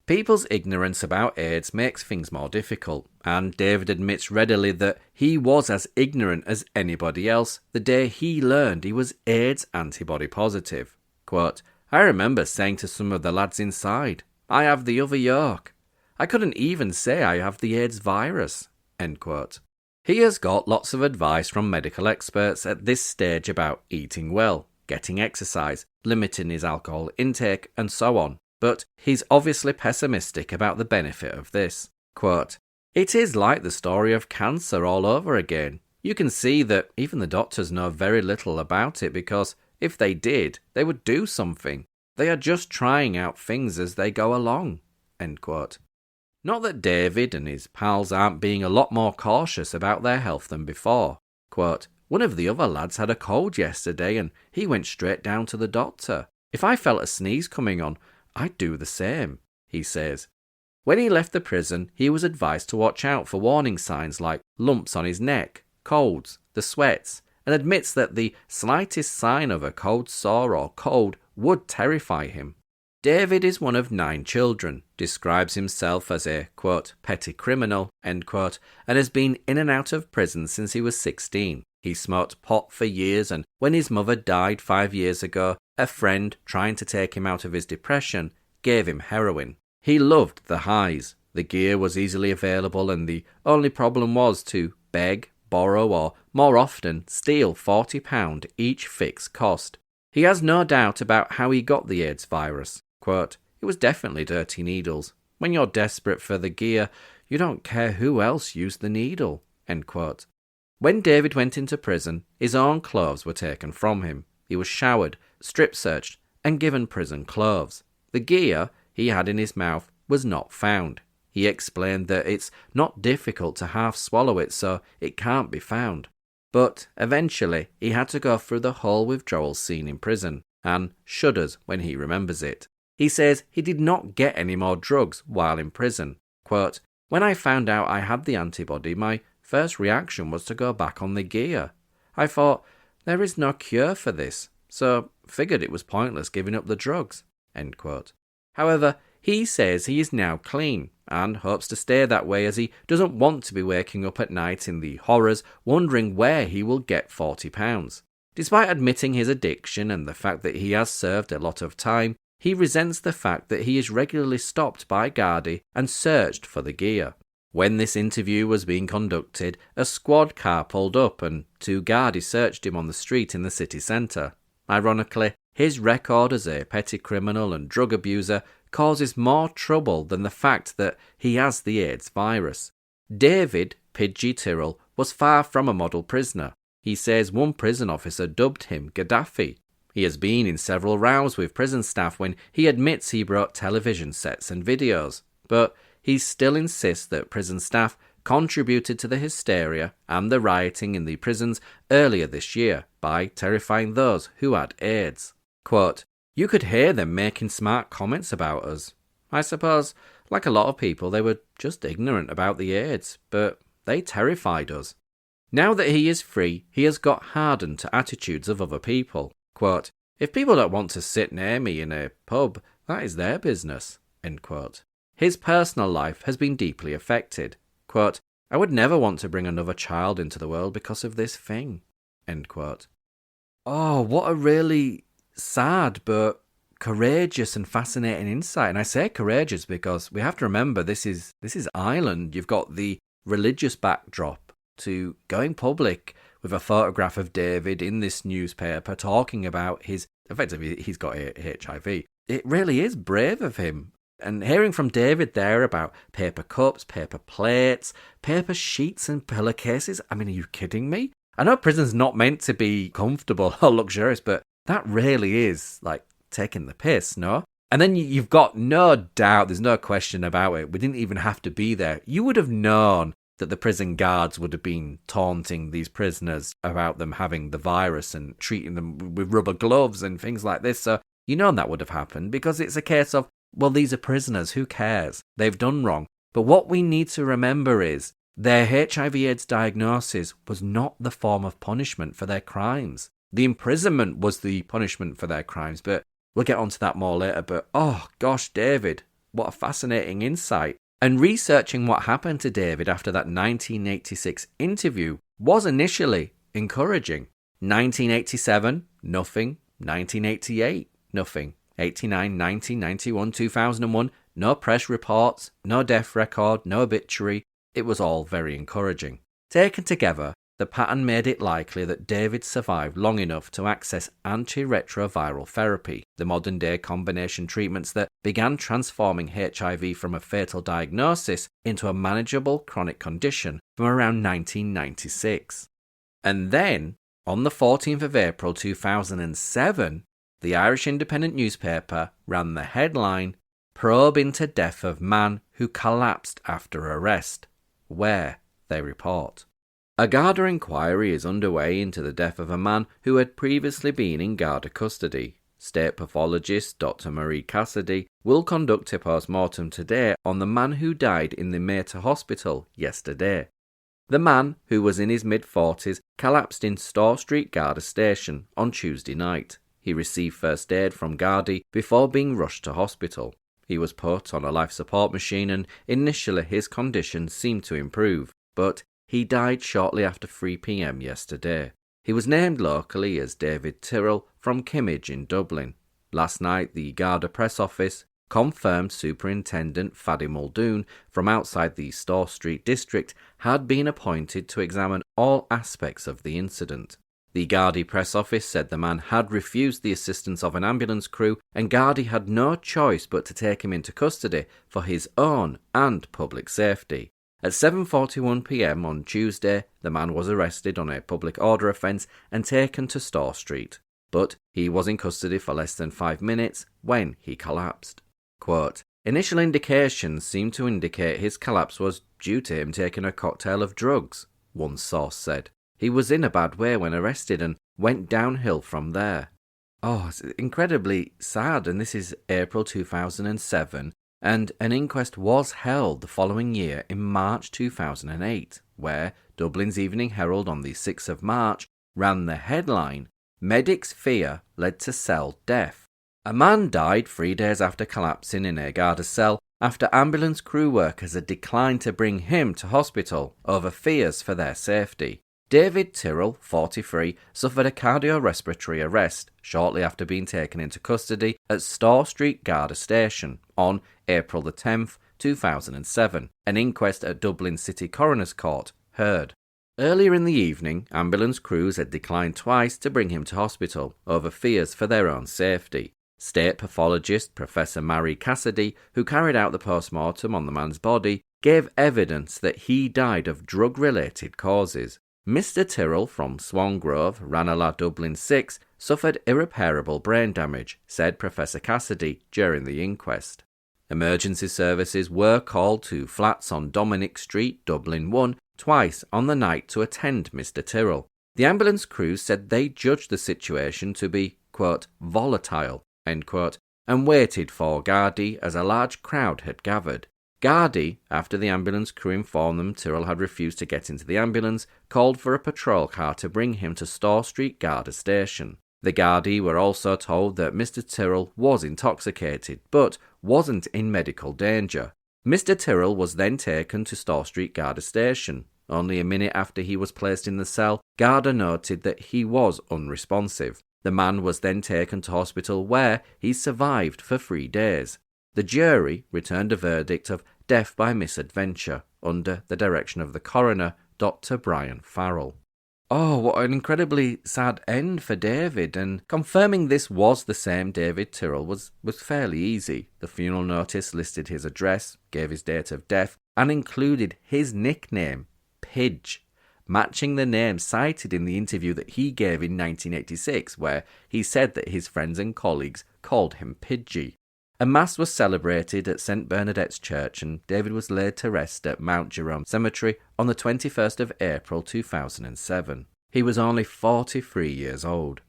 People's ignorance about AIDS makes things more difficult, and David admits readily that he was as ignorant as anybody else the day he learned he was AIDS antibody positive. Quote, "I remember saying to some of the lads inside, 'I have the other yolk.' I couldn't even say I have the AIDS virus." End quote. He has got lots of advice from medical experts at this stage about eating well, getting exercise, limiting his alcohol intake, and so on. But he's obviously pessimistic about the benefit of this. Quote, "It is like the story of cancer all over again. You can see that even the doctors know very little about it because if they did, they would do something. They are just trying out things as they go along." End quote. Not that David and his pals aren't being a lot more cautious about their health than before. Quote, "One of the other lads had a cold yesterday and he went straight down to the doctor. If I felt a sneeze coming on, I'd do the same," he says. When he left the prison, he was advised to watch out for warning signs like lumps on his neck, colds, the sweats, and admits that the slightest sign of a cold sore or cold would terrify him. David is one of 9 children, describes himself as a, quote, "petty criminal," end quote, and has been in and out of prison since he was 16. He smoked pot for years, and when his mother died 5 years ago, a friend, trying to take him out of his depression, gave him heroin. He loved the highs. The gear was easily available, and the only problem was to beg, borrow, or, more often, steal £40 each fixed cost. He has no doubt about how he got the AIDS virus. Quote, "It was definitely dirty needles. When you're desperate for the gear, you don't care who else used the needle." End quote. When David went into prison, his own clothes were taken from him. He was showered, strip-searched, and given prison clothes. The gear he had in his mouth was not found. He explained that it's not difficult to half swallow it, so it can't be found. But eventually, he had to go through the whole withdrawal scene in prison, and shudders when he remembers it. He says he did not get any more drugs while in prison. Quote, "When I found out I had the antibody, my first reaction was to go back on the gear. I thought, there is no cure for this, so figured it was pointless giving up the drugs." End quote. However, he says he is now clean and hopes to stay that way as he doesn't want to be waking up at night in the horrors wondering where he will get £40. Despite admitting his addiction and the fact that he has served a lot of time, he resents the fact that he is regularly stopped by Gardaí and searched for the gear. When this interview was being conducted, a squad car pulled up and 2 Gardaí searched him on the street in the city centre. Ironically, his record as a petty criminal and drug abuser causes more trouble than the fact that he has the AIDS virus. David Pidgey Tyrrell was far from a model prisoner. He says one prison officer dubbed him Gaddafi. He has been in several rows with prison staff when he admits he brought television sets and videos, but he still insists that prison staff contributed to the hysteria and the rioting in the prisons earlier this year by terrifying those who had AIDS. Quote, "You could hear them making smart comments about us. I suppose, like a lot of people, they were just ignorant about the aids, but they terrified us. Now that he is free, he has got hardened to attitudes of other people. Quote, "If people don't want to sit near me in a pub, that is their business." End quote. His personal life has been deeply affected. Quote, "I would never want to bring another child into the world because of this thing." End quote. Oh, what a really sad but courageous and fascinating insight. And I say courageous because we have to remember this is Ireland. You've got the religious backdrop to going public with a photograph of David in this newspaper talking about effectively he's got HIV. It really is brave of him. And hearing from David there about paper cups, paper plates, paper sheets and pillowcases, I mean, are you kidding me? I know prison's not meant to be comfortable or luxurious, but that really is like taking the piss, no? And then you've got no doubt, there's no question about it, we didn't even have to be there. You would have known that the prison guards would have been taunting these prisoners about them having the virus and treating them with rubber gloves and things like this. So you know that would have happened because it's a case of, well, these are prisoners, who cares? They've done wrong. But what we need to remember is their HIV/AIDS diagnosis was not the form of punishment for their crimes. The imprisonment was the punishment for their crimes, but we'll get onto that more later. But oh gosh, David, what a fascinating insight. And researching what happened to David after that 1986 interview was initially encouraging. 1987, nothing. 1988, nothing. 89, 90, 91, 2001, no press reports, no death record, no obituary. It was all very encouraging. Taken together, the pattern made it likely that David survived long enough to access antiretroviral therapy, the modern-day combination treatments that began transforming HIV from a fatal diagnosis into a manageable chronic condition from around 1996. And then, on the 14th of April 2007, the Irish Independent newspaper ran the headline, "Probe into Death of Man Who Collapsed After Arrest," where they report, "A Garda inquiry is underway into the death of a man who had previously been in Garda custody. State pathologist Dr. Marie Cassidy will conduct a post-mortem today on the man who died in the Mater Hospital yesterday. The man, who was in his mid-40s, collapsed in Store Street Garda Station on Tuesday night. He received first aid from Gardaí before being rushed to hospital. He was put on a life support machine and initially his condition seemed to improve, but he died shortly after 3 p.m. yesterday. He was named locally as David Tyrrell from Kimmage in Dublin. Last night, the Garda press office confirmed Superintendent Fadi Muldoon from outside the Store Street district had been appointed to examine all aspects of the incident. The Gardaí press office said the man had refused the assistance of an ambulance crew and Gardaí had no choice but to take him into custody for his own and public safety. At 7:41 p.m. on Tuesday, the man was arrested on a public order offence and taken to Store Street. But he was in custody for less than 5 minutes when he collapsed. Quote, "Initial indications seem to indicate his collapse was due to him taking a cocktail of drugs," one source said. "He was in a bad way when arrested and went downhill from there." Oh, it's incredibly sad, and this is April 2007, and an inquest was held the following year in March 2008, where Dublin's Evening Herald on the 6th of March ran the headline, "Medics fear led to cell death." A man died 3 days after collapsing in a Garda cell after ambulance crew workers had declined to bring him to hospital over fears for their safety. David Tyrrell, 43, suffered a cardiorespiratory arrest shortly after being taken into custody at Store Street Garda Station on April the 10th, 2007. An inquest at Dublin City Coroner's Court heard. Earlier in the evening, ambulance crews had declined twice to bring him to hospital over fears for their own safety. State pathologist Professor Marie Cassidy, who carried out the post-mortem on the man's body, gave evidence that he died of drug-related causes. Mr. Tyrrell from Swangrove, Ranelagh, Dublin 6, suffered irreparable brain damage, said Professor Cassidy during the inquest. Emergency services were called to flats on Dominic Street, Dublin 1, twice on the night to attend Mr. Tyrrell. The ambulance crew said they judged the situation to be, quote, volatile, end quote, and waited for Gardaí as a large crowd had gathered. Gardaí, after the ambulance crew informed them Tyrrell had refused to get into the ambulance, called for a patrol car to bring him to Store Street Garda station. The Gardaí were also told that Mr. Tyrrell was intoxicated, but wasn't in medical danger. Mr. Tyrrell was then taken to Store Street Garda station. Only a minute after he was placed in the cell, Garda noted that he was unresponsive. The man was then taken to hospital where he survived for 3 days. The jury returned a verdict of death by misadventure under the direction of the coroner, Dr. Brian Farrell. Oh, what an incredibly sad end for David, and confirming this was the same David Tyrrell was fairly easy. The funeral notice listed his address, gave his date of death, and included his nickname, Pidge, matching the name cited in the interview that he gave in 1986, where he said that his friends and colleagues called him Pidgey. A mass was celebrated at St Bernadette's Church, and David was laid to rest at Mount Jerome Cemetery on the 21st of April 2007. He was only 43 years old.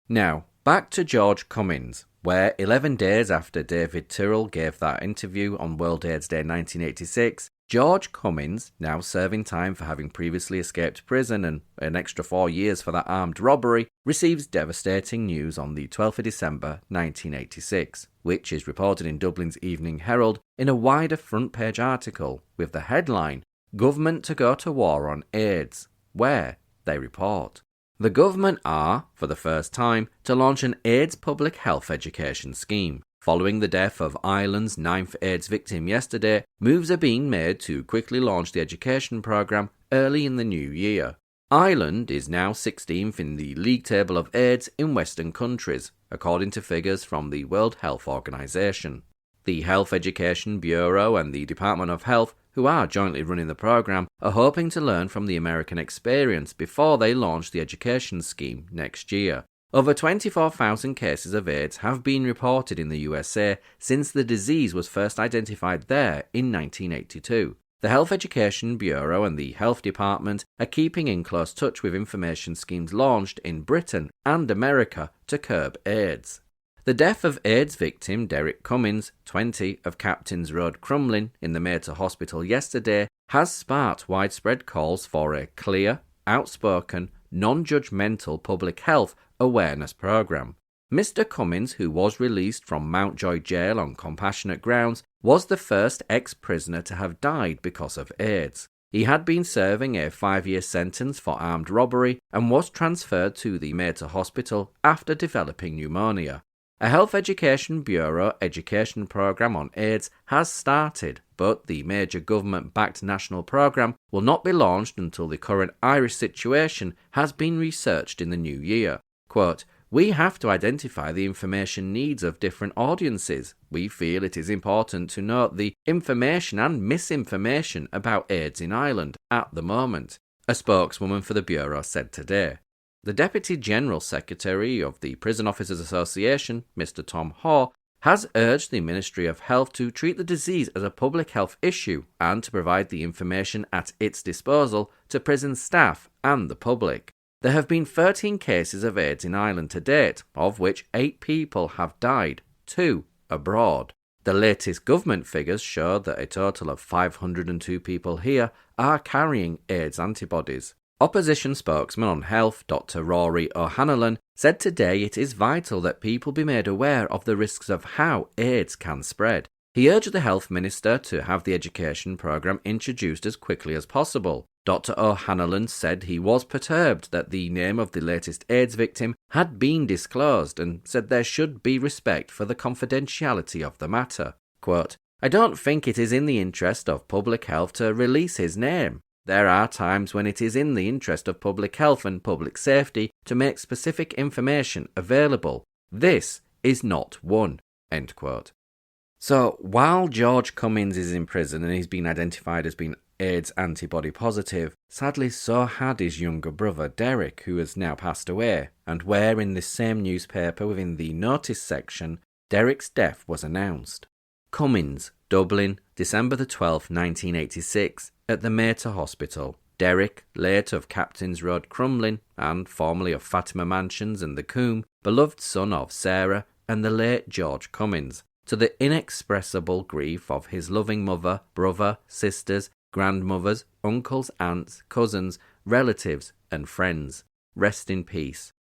Now, back to George Cummins, where 11 days after David Tyrrell gave that interview on World AIDS Day 1986, George Cummins, now serving time for having previously escaped prison and an extra 4 years for that armed robbery, receives devastating news on the 12th of December 1986, which is reported in Dublin's Evening Herald in a wider front-page article with the headline, "Government to go to war on AIDS," where they report, the government are, for the first time, to launch an AIDS public health education scheme. Following the death of Ireland's 9th AIDS victim yesterday, moves are being made to quickly launch the education programme early in the new year. Ireland is now 16th in the league table of AIDS in Western countries, according to figures from the World Health Organization. The Health Education Bureau and the Department of Health, who are jointly running the programme, are hoping to learn from the American experience before they launch the education scheme next year. Over 24,000 cases of AIDS have been reported in the USA since the disease was first identified there in 1982. The Health Education Bureau and the Health Department are keeping in close touch with information schemes launched in Britain and America to curb AIDS. The death of AIDS victim Derek Cummins, 20, of Captain's Road, Crumlin, in the Mater Hospital yesterday, has sparked widespread calls for a clear, outspoken, non-judgmental public health awareness programme. Mr. Cummins, who was released from Mountjoy jail on compassionate grounds, was the first ex-prisoner to have died because of AIDS. He had been serving a 5-year sentence for armed robbery and was transferred to the Mater Hospital after developing pneumonia. A Health Education Bureau education programme on AIDS has started, but the major government-backed national programme will not be launched until the current Irish situation has been researched in the new year. Quote, "We have to identify the information needs of different audiences. We feel it is important to note the information and misinformation about AIDS in Ireland at the moment," a spokeswoman for the Bureau said today. The Deputy General Secretary of the Prison Officers Association, Mr. Tom Haw, has urged the Ministry of Health to treat the disease as a public health issue and to provide the information at its disposal to prison staff and the public. There have been 13 cases of AIDS in Ireland to date, of which 8 people have died, 2 abroad. The latest government figures show that a total of 502 people here are carrying AIDS antibodies. Opposition spokesman on health, Dr. Rory O'Hanlon, said today it is vital that people be made aware of the risks of how AIDS can spread. He urged the Health Minister to have the education programme introduced as quickly as possible. Dr. O'Hanlon said he was perturbed that the name of the latest AIDS victim had been disclosed and said there should be respect for the confidentiality of the matter. Quote, "I don't think it is in the interest of public health to release his name. There are times when it is in the interest of public health and public safety to make specific information available. This is not one." End quote. So, while George Cummins is in prison and he's been identified as being AIDS antibody positive, sadly so had his younger brother Derek, who has now passed away, and where in this same newspaper within the notice section, Derek's death was announced. Cummins, Dublin, December the 12th, 1986, at the Mater Hospital. Derek, late of Captain's Road, Crumlin, and formerly of Fatima Mansions and the Coombe, beloved son of Sarah and the late George Cummins, to the inexpressible grief of his loving mother, brother, sisters, grandmothers, uncles, aunts, cousins, relatives, and friends. Rest in peace.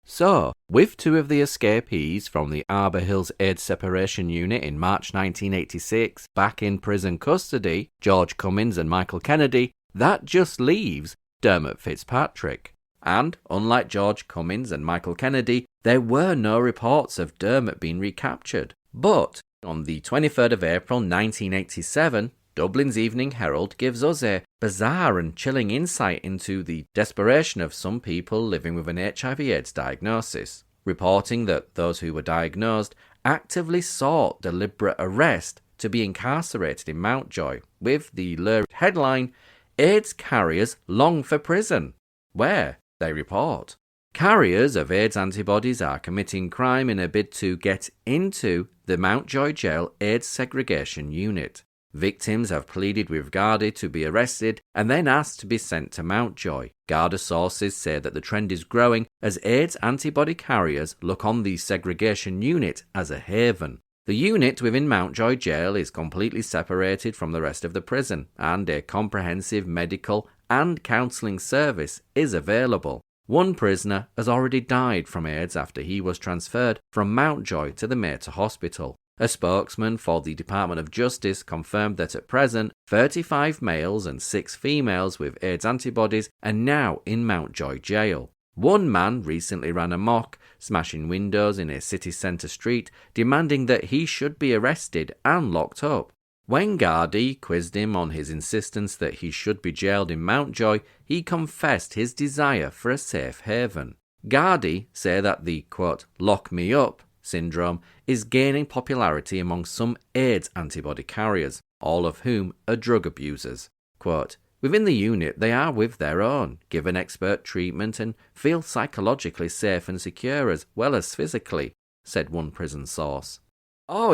So, with two of the escapees from the Arbour Hills AIDS Separation Unit in March 1986 back in prison custody, George Cummins and Michael Kennedy, that just leaves Dermot Fitzpatrick. And, unlike George Cummins and Michael Kennedy, there were no reports of Dermot being recaptured. But, on the 23rd of April 1987, Dublin's Evening Herald gives us a bizarre and chilling insight into the desperation of some people living with an HIV/AIDS diagnosis, reporting that those who were diagnosed actively sought deliberate arrest to be incarcerated in Mountjoy, with the lurid headline, "AIDS carriers long for prison," where, they report, carriers of AIDS antibodies are committing crime in a bid to get into the Mountjoy Jail AIDS Segregation Unit. Victims have pleaded with Gardaí to be arrested and then asked to be sent to Mountjoy. Garda sources say that the trend is growing as AIDS antibody carriers look on the segregation unit as a haven. The unit within Mountjoy Jail is completely separated from the rest of the prison, and a comprehensive medical and counselling service is available. One prisoner has already died from AIDS after he was transferred from Mountjoy to the Mater Hospital. A spokesman for the Department of Justice confirmed that at present, 35 males and 6 females with AIDS antibodies are now in Mountjoy Jail. One man recently ran amok, smashing windows in a city centre street, demanding that he should be arrested and locked up. When Gardaí quizzed him on his insistence that he should be jailed in Mountjoy, he confessed his desire for a safe haven. Gardaí say that the, quote, "lock me up" syndrome is gaining popularity among some AIDS antibody carriers, all of whom are drug abusers. Quote, "Within the unit they are with their own, given expert treatment and feel psychologically safe and secure as well as physically," said one prison source. Oh,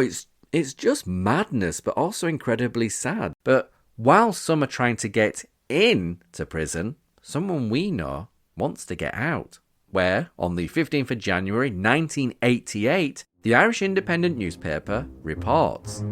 it's just madness, but also incredibly sad. But while some are trying to get in to prison, someone we know wants to get out. Where, on the 15th of January 1988, the Irish Independent newspaper reports.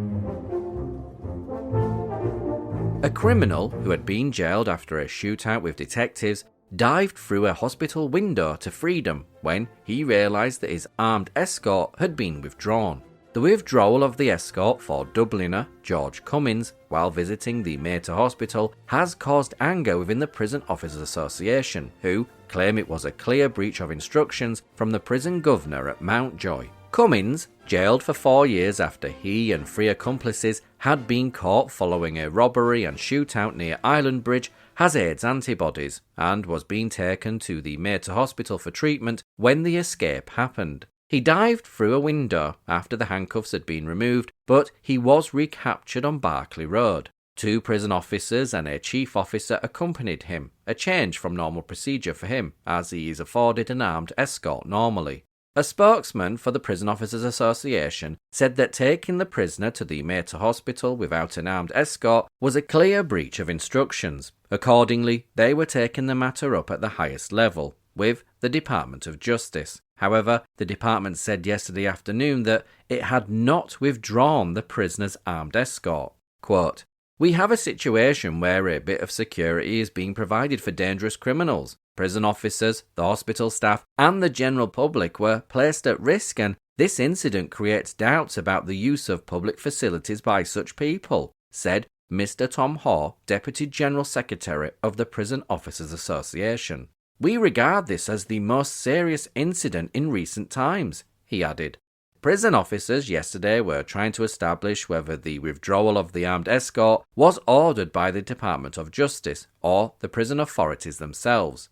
A criminal who had been jailed after a shootout with detectives dived through a hospital window to freedom when he realised that his armed escort had been withdrawn. The withdrawal of the escort for Dubliner George Cummins while visiting the Mater Hospital has caused anger within the Prison Officers Association, who claim it was a clear breach of instructions from the prison governor at Mountjoy. Cummins, jailed for 4 years after he and 3 accomplices had been caught following a robbery and shootout near Island Bridge, has AIDS antibodies and was being taken to the Mater Hospital for treatment when the escape happened. He dived through a window after the handcuffs had been removed, but he was recaptured on Barclay Road. 2 prison officers and a chief officer accompanied him, a change from normal procedure for him, as he is afforded an armed escort normally. A spokesman for the Prison Officers Association said that taking the prisoner to the Mater Hospital without an armed escort was a clear breach of instructions. Accordingly, they were taking the matter up at the highest level, with the Department of Justice. However, the department said yesterday afternoon that it had not withdrawn the prisoner's armed escort. Quote, "We have a situation where a bit of security is being provided for dangerous criminals. Prison officers, the hospital staff, and the general public were placed at risk, and this incident creates doubts about the use of public facilities by such people," said Mr. Tom Haw, Deputy General Secretary of the Prison Officers Association. "We regard this as the most serious incident in recent times," he added. Prison officers yesterday were trying to establish whether the withdrawal of the armed escort was ordered by the Department of Justice or the prison authorities themselves.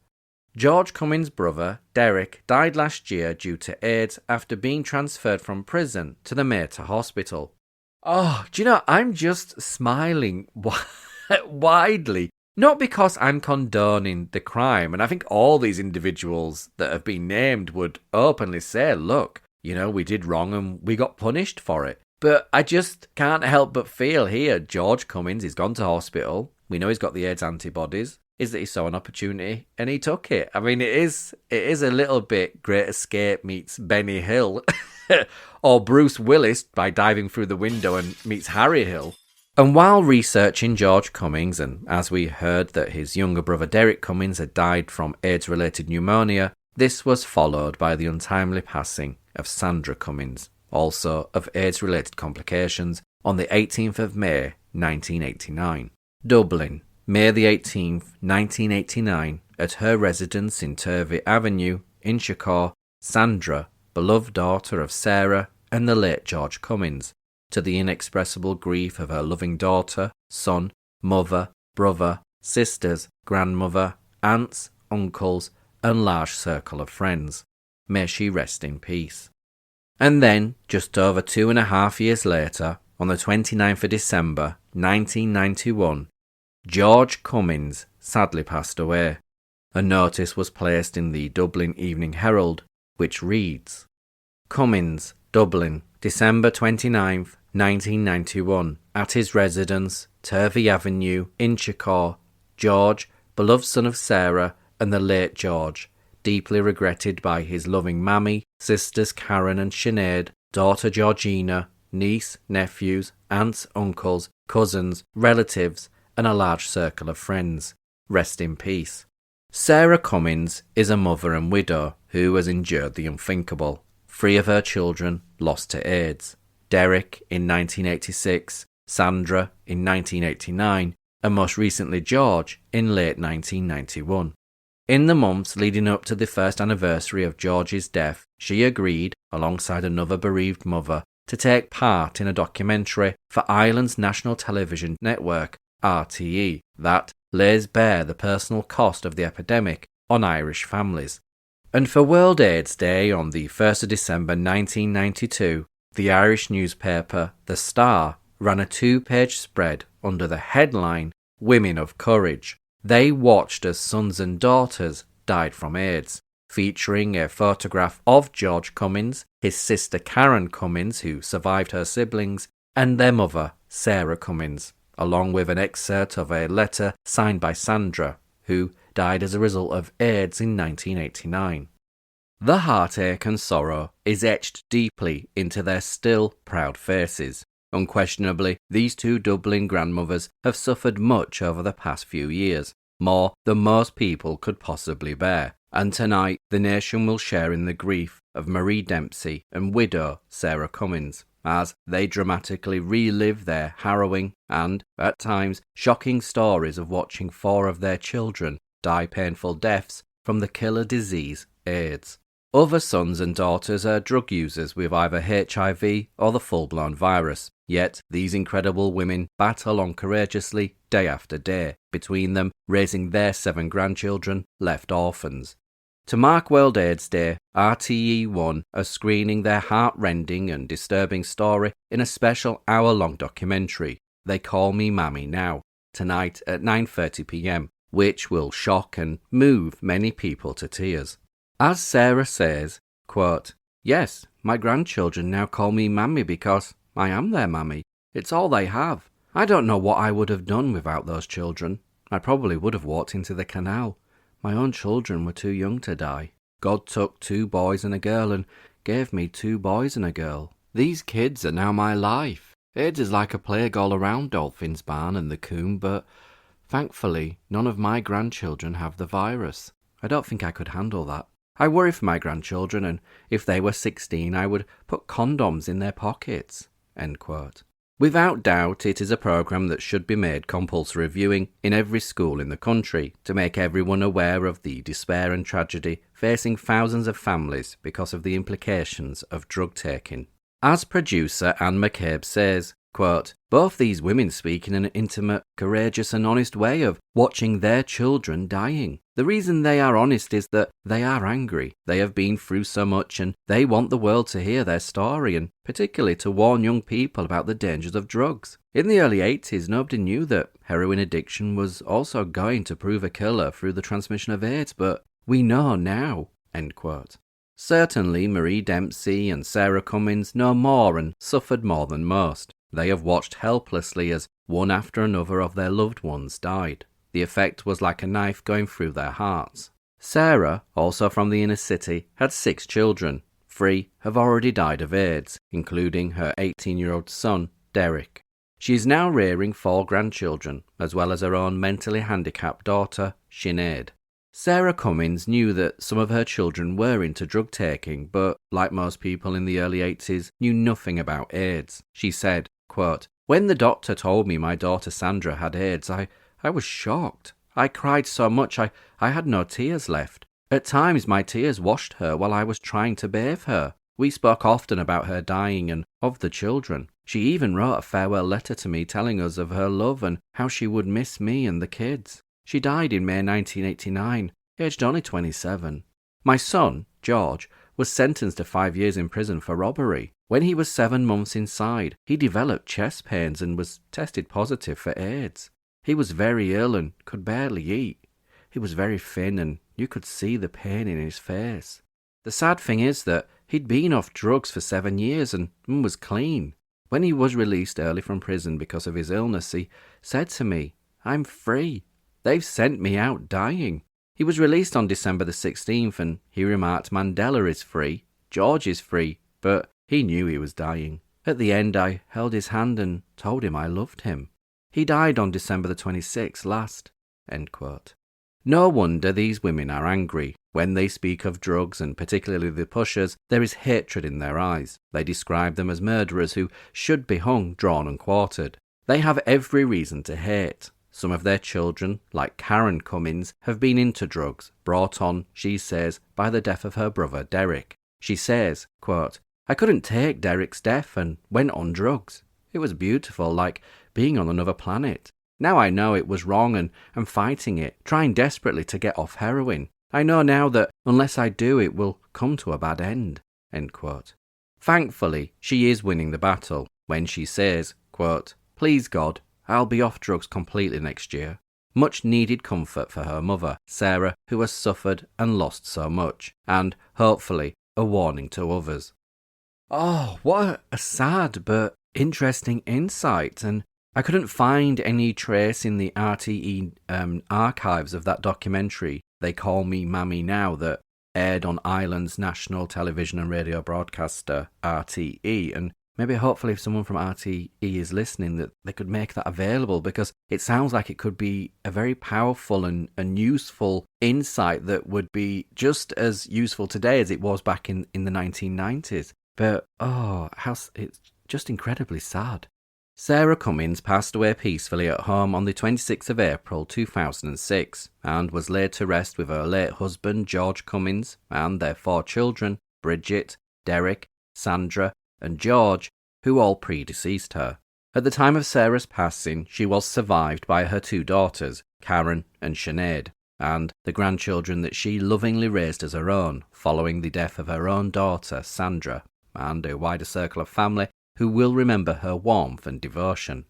George Cummins' brother, Derek, died last year due to AIDS after being transferred from prison to the Mater Hospital. Oh, do you know, I'm just smiling widely. Not because I'm condoning the crime, and I think all these individuals that have been named would openly say, look, we did wrong and we got punished for it. But I just can't help but feel here, George Cummins, he's gone to hospital. We know he's got the AIDS antibodies. is that he saw an opportunity and he took it. I mean, it is a little bit Great Escape meets Benny Hill, or Bruce Willis by diving through the window and meets Harry Hill. And while researching George Cummings, and as we heard that his younger brother Derek Cummings had died from AIDS-related pneumonia, this was followed by the untimely passing of Sandra Cummings, also of AIDS-related complications, on the 18th of May 1989. Dublin, May the 18th, 1989, at her residence in Turvey Avenue, Inchicore, Sandra, beloved daughter of Sarah and the late George Cummings, to the inexpressible grief of her loving daughter, son, mother, brother, sisters, grandmother, aunts, uncles, and large circle of friends. May she rest in peace. And then, just over 2.5 years later, on the 29th of December 1991, George Cummings sadly passed away. A notice was placed in the Dublin Evening Herald, which reads, Cummings, Dublin, December 29th, 1991, at his residence, Turvey Avenue, Inchicore, George, beloved son of Sarah and the late George, deeply regretted by his loving mammy, sisters Karen and Sinead, daughter Georgina, niece, nephews, aunts, uncles, cousins, relatives, and a large circle of friends. Rest in peace. Sarah Cummings is a mother and widow who has endured the unthinkable. 3 of her children lost to AIDS. Derek in 1986, Sandra in 1989, and most recently George in late 1991. In the months leading up to the first anniversary of George's death, she agreed, alongside another bereaved mother, to take part in a documentary for Ireland's national television network, RTE, that lays bare the personal cost of the epidemic on Irish families. And for World AIDS Day on the 1st of December 1992, the Irish newspaper The Star ran a 2-page spread under the headline, Women of Courage. They watched as sons and daughters died from AIDS, featuring a photograph of George Cummings, his sister Karen Cummings, who survived her siblings, and their mother, Sarah Cummings, along with an excerpt of a letter signed by Sandra, who died as a result of AIDS in 1989. The heartache and sorrow is etched deeply into their still proud faces. Unquestionably, these 2 Dublin grandmothers have suffered much over the past few years, more than most people could possibly bear, and tonight the nation will share in the grief of Marie Dempsey and widow Sarah Cummings, as they dramatically relive their harrowing and, at times, shocking stories of watching 4 of their children die painful deaths from the killer disease AIDS. Other sons and daughters are drug users with either HIV or the full-blown virus, yet these incredible women battle on courageously day after day, between them raising their 7 grandchildren left orphans. To mark World AIDS Day, RTE1 are screening their heart-rending and disturbing story in a special hour-long documentary, They Call Me Mammy Now, tonight at 9:30 p.m, which will shock and move many people to tears. As Sarah says, quote, Yes, my grandchildren now call me Mammy because I am their mammy. It's all they have. I don't know what I would have done without those children. I probably would have walked into the canal. My own children were too young to die. God took 2 boys and a girl and gave me 2 boys and a girl. These kids are now my life. AIDS is like a plague all around Dolphin's Barn and the Coombe, but thankfully none of my grandchildren have the virus. I don't think I could handle that. I worry for my grandchildren, and if they were 16, I would put condoms in their pockets." End quote. Without doubt, it is a programme that should be made compulsory viewing in every school in the country to make everyone aware of the despair and tragedy facing thousands of families because of the implications of drug taking. As producer Anne McCabe says, quote, "Both these women speak in an intimate, courageous and honest way of watching their children dying. The reason they are honest is that they are angry. They have been through so much and they want the world to hear their story and particularly to warn young people about the dangers of drugs. In the early 80s, nobody knew that heroin addiction was also going to prove a killer through the transmission of AIDS, but we know now." End quote. Certainly, Marie Dempsey and Sarah Cummings know more and suffered more than most. They have watched helplessly as one after another of their loved ones died. The effect was like a knife going through their hearts. Sarah, also from the inner city, had 6 children. 3 have already died of AIDS, including her 18-year-old son, Derek. She is now rearing 4 grandchildren, as well as her own mentally handicapped daughter, Sinead. Sarah Cummins knew that some of her children were into drug taking, but, like most people in the early 80s, knew nothing about AIDS. She said, quote, "When the doctor told me my daughter Sandra had AIDS, I was shocked. I cried so much I had no tears left. At times my tears washed her while I was trying to bathe her. We spoke often about her dying and of the children. She even wrote a farewell letter to me telling us of her love and how she would miss me and the kids. She died in May 1989, aged only 27. My son, George, was sentenced to 5 years in prison for robbery. When he was 7 months inside, he developed chest pains and was tested positive for AIDS. He was very ill and could barely eat. He was very thin and you could see the pain in his face. The sad thing is that he'd been off drugs for 7 years and was clean. When he was released early from prison because of his illness, he said to me, 'I'm free. They've sent me out dying.' He was released on December the 16th and he remarked, 'Mandela is free, George is free,' but he knew he was dying. At the end, I held his hand and told him I loved him. He died on December the 26th last." End quote. No wonder these women are angry. When they speak of drugs, and particularly the pushers, there is hatred in their eyes. They describe them as murderers who should be hung, drawn and quartered. They have every reason to hate. Some of their children, like Karen Cummins, have been into drugs, brought on, she says, by the death of her brother Derek. She says, quote, "I couldn't take Derek's death and went on drugs. It was beautiful, like being on another planet. Now I know it was wrong and I'm fighting it, trying desperately to get off heroin. I know now that unless I do, it will come to a bad end." End quote. Thankfully, she is winning the battle when she says, quote, "Please God, I'll be off drugs completely next year." Much needed comfort for her mother, Sarah, who has suffered and lost so much, and, hopefully, a warning to others. Oh, what a sad but interesting insight, and I couldn't find any trace in the RTE archives of that documentary, They Call Me Mammy Now, that aired on Ireland's national television and radio broadcaster, RTE, and maybe hopefully if someone from RTE is listening that they could make that available, because it sounds like it could be a very powerful and useful insight that would be just as useful today as it was back in the 1990s. But, it's just incredibly sad. Sarah Cummins passed away peacefully at home on the 26th of April 2006 and was laid to rest with her late husband George Cummins and their 4 children, Bridget, Derek, Sandra and George, who all predeceased her. At the time of Sarah's passing, she was survived by her 2 daughters, Karen and Sinead, and the grandchildren that she lovingly raised as her own, following the death of her own daughter, Sandra, and a wider circle of family who will remember her warmth and devotion.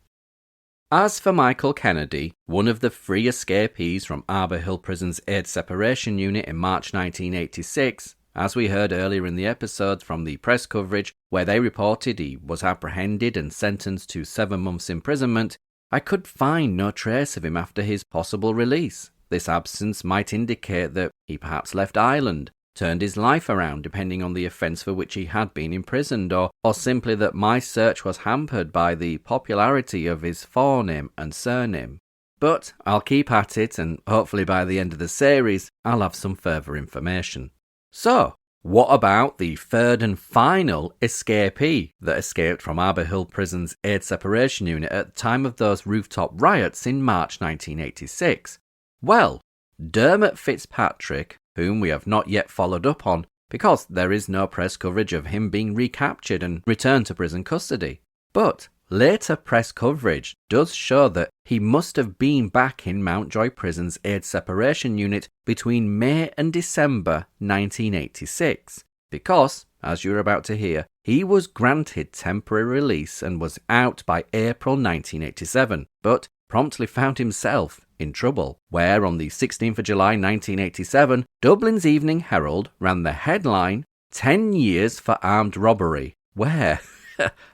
As for Michael Kennedy, one of the 3 escapees from Arbour Hill Prison's AIDS separation unit in March 1986, as we heard earlier in the episode from the press coverage where they reported he was apprehended and sentenced to 7 months imprisonment, I could find no trace of him after his possible release. This absence might indicate that he perhaps left Ireland, turned his life around depending on the offence for which he had been imprisoned, or simply that my search was hampered by the popularity of his forename and surname. But I'll keep at it, and hopefully by the end of the series I'll have some further information. So, what about the 3rd and final escapee that escaped from Arbour Hill Prison's AIDS separation unit at the time of those rooftop riots in March 1986? Well, Dermot Fitzpatrick, whom we have not yet followed up on because there is no press coverage of him being recaptured and returned to prison custody. But later press coverage does show that he must have been back in Mountjoy Prison's AIDS separation unit between May and December 1986 because, as you're about to hear, he was granted temporary release and was out by April 1987, but promptly found himself in trouble, where on the 16th of July 1987, Dublin's Evening Herald ran the headline, 10 years for armed robbery, where,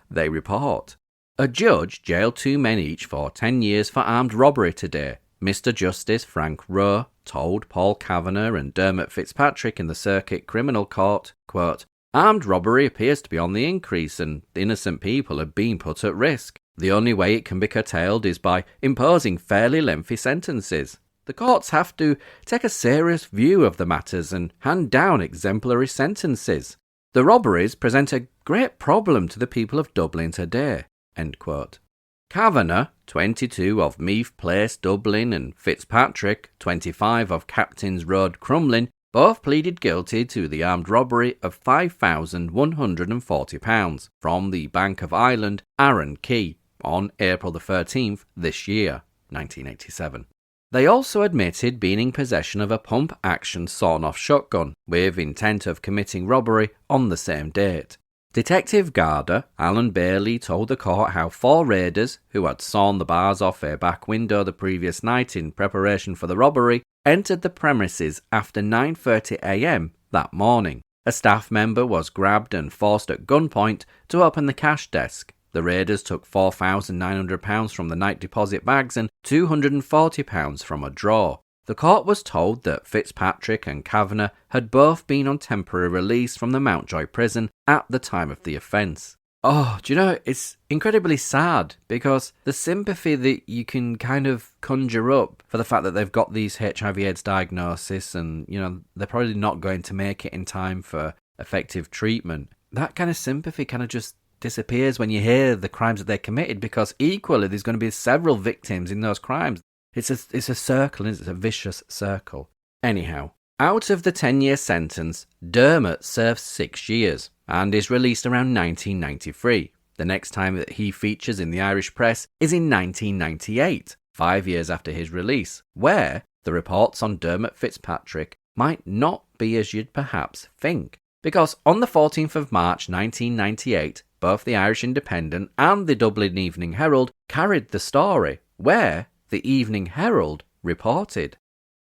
they report, a judge jailed 2 men each for 10 years for armed robbery today. Mr. Justice Frank Rowe told Paul Kavanagh and Dermot Fitzpatrick in the Circuit Criminal Court, quote, "Armed robbery appears to be on the increase and innocent people are being put at risk. The only way it can be curtailed is by imposing fairly lengthy sentences. The courts have to take a serious view of the matters and hand down exemplary sentences. The robberies present a great problem to the people of Dublin today." End quote. Kavanagh, 22 of Meath Place, Dublin, and Fitzpatrick, 25 of Captain's Road, Crumlin, both pleaded guilty to the armed robbery of £5,140 from the Bank of Ireland, Arran Key, on April the 13th this year, 1987. They also admitted being in possession of a pump-action sawn-off shotgun with intent of committing robbery on the same date. Detective Garda Alan Bailey told the court how 4 raiders, who had sawn the bars off a back window the previous night in preparation for the robbery, entered the premises after 9:30 a.m. that morning. A staff member was grabbed and forced at gunpoint to open the cash desk. The raiders took £4,900 from the night deposit bags and £240 from a drawer. The court was told that Fitzpatrick and Kavanagh had both been on temporary release from the Mountjoy prison at the time of the offence. Oh, do you know, it's incredibly sad because the sympathy that you can kind of conjure up for the fact that they've got these HIV/AIDS diagnosis and, you know, they're probably not going to make it in time for effective treatment, that kind of sympathy kind of just disappears when you hear the crimes that they committed, because equally there's going to be several victims in those crimes. It's a circle, it's a vicious circle. Anyhow, out of the 10-year sentence, Dermot serves 6 years and is released around 1993. The next time that he features in the Irish press is in 1998, 5 years after his release, where the reports on Dermot Fitzpatrick might not be as you'd perhaps think. Because on the 14th of March 1998, both the Irish Independent and the Dublin Evening Herald carried the story, where the Evening Herald reported,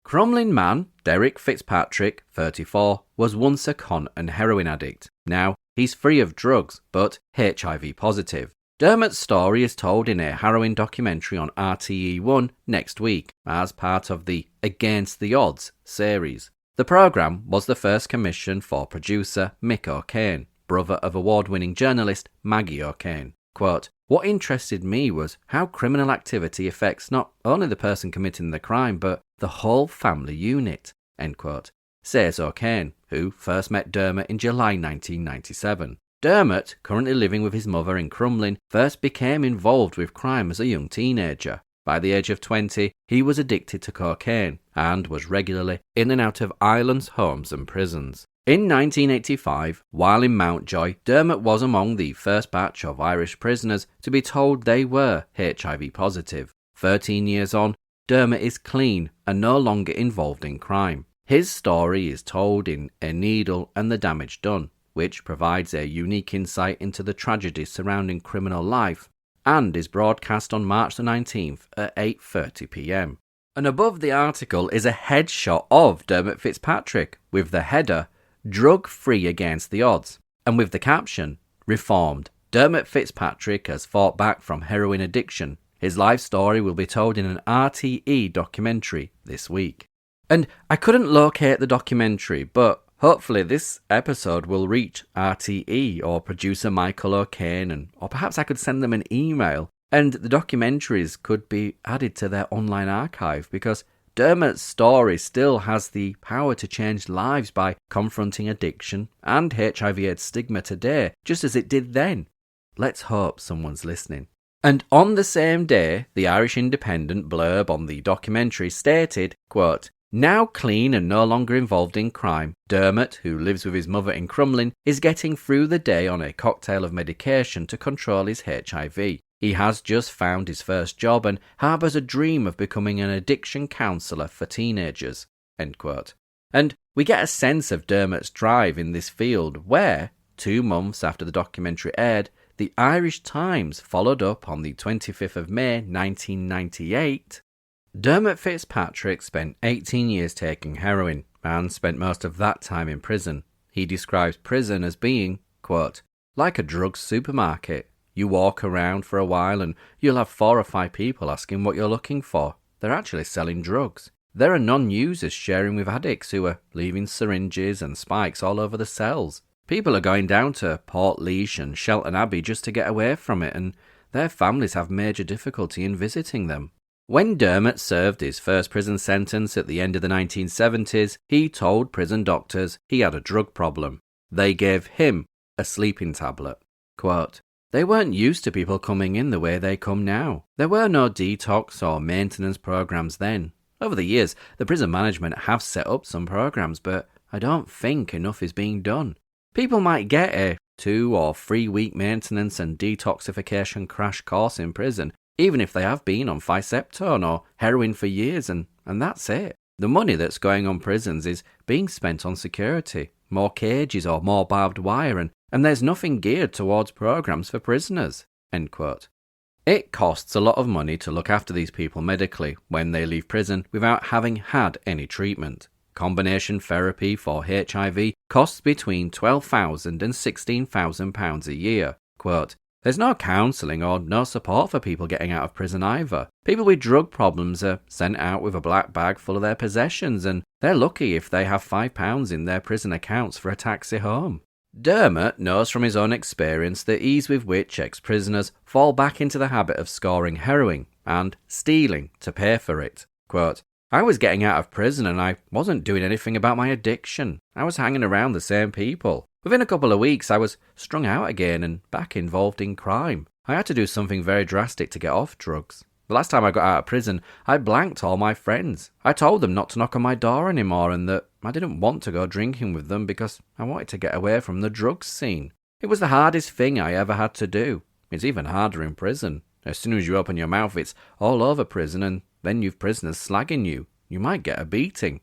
"Crumlin man Derek Fitzpatrick, 34, was once a con and heroin addict. Now he's free of drugs, but HIV positive. Dermot's story is told in a harrowing documentary on RTE1 next week as part of the Against the Odds series. The programme was the first commission for producer Mick O'Kane, brother of award-winning journalist Maggie O'Kane. Quote, "What interested me was how criminal activity affects not only the person committing the crime, but the whole family unit," end quote, says O'Kane, who first met Dermot in July 1997. Dermot, currently living with his mother in Crumlin, first became involved with crime as a young teenager. By the age of 20, he was addicted to cocaine and was regularly in and out of Ireland's homes and prisons. In 1985, while in Mountjoy, Dermot was among the first batch of Irish prisoners to be told they were HIV positive. 13 years on, Dermot is clean and no longer involved in crime. His story is told in A Needle and the Damage Done, which provides a unique insight into the tragedies surrounding criminal life, and is broadcast on March the 19th at 8:30 p.m. And above the article is a headshot of Dermot Fitzpatrick, with the header, "Drug-free against the odds," and with the caption, "Reformed. Dermot Fitzpatrick has fought back from heroin addiction. His life story will be told in an RTE documentary this week." And I couldn't locate the documentary, but hopefully this episode will reach RTE or producer Michael O'Kane, or perhaps I could send them an email, and the documentaries could be added to their online archive, because Dermot's story still has the power to change lives by confronting addiction and HIV/AIDS stigma today, just as it did then. Let's hope someone's listening. And on the same day, the Irish Independent blurb on the documentary stated, quote, "Now clean and no longer involved in crime, Dermot, who lives with his mother in Crumlin, is getting through the day on a cocktail of medication to control his HIV. He has just found his first job and harbours a dream of becoming an addiction counsellor for teenagers." End quote. And we get a sense of Dermot's drive in this field where, 2 months after the documentary aired, the Irish Times followed up on the 25th of May 1998. Dermot Fitzpatrick spent 18 years taking heroin and spent most of that time in prison. He describes prison as being, quote, "like a drug supermarket. You walk around for a while and you'll have 4 or 5 people asking what you're looking for. they're actually selling drugs. There are non-users sharing with addicts who are leaving syringes and spikes all over the cells. People are going down to Portlaoise and Shelton Abbey just to get away from it, and their families have major difficulty in visiting them. When Dermot served his first prison sentence at the end of the 1970s, he told prison doctors he had a drug problem. They gave him a sleeping tablet. Quote, "They weren't used to people coming in the way they come now. There were no detox or maintenance programs then. Over the years, the prison management have set up some programs, but I don't think enough is being done. People might get a 2 or 3 week maintenance and detoxification crash course in prison, even if they have been on Phyceptone or heroin for years, and that's it. The money that's going on prisons is being spent on security, more cages or more barbed wire, and there's nothing geared towards programs for prisoners." End quote. It costs a lot of money to look after these people medically when they leave prison without having had any treatment. Combination therapy for HIV costs between £12,000 and £16,000 a year. Quote, "There's no counselling or no support for people getting out of prison either. People with drug problems are sent out with a black bag full of their possessions, and they're lucky if they have £5 in their prison accounts for a taxi home." Dermot knows from his own experience the ease with which ex-prisoners fall back into the habit of scoring heroin and stealing to pay for it. Quote, "I was getting out of prison and I wasn't doing anything about my addiction. I was hanging around the same people. Within a couple of weeks, I was strung out again and back involved in crime. I had to do something very drastic to get off drugs. The last time I got out of prison, I blanked all my friends. I told them not to knock on my door anymore and that I didn't want to go drinking with them because I wanted to get away from the drugs scene. It was the hardest thing I ever had to do. It's even harder in prison. As soon as you open your mouth, it's all over prison, and then you've prisoners slagging you. You might get a beating.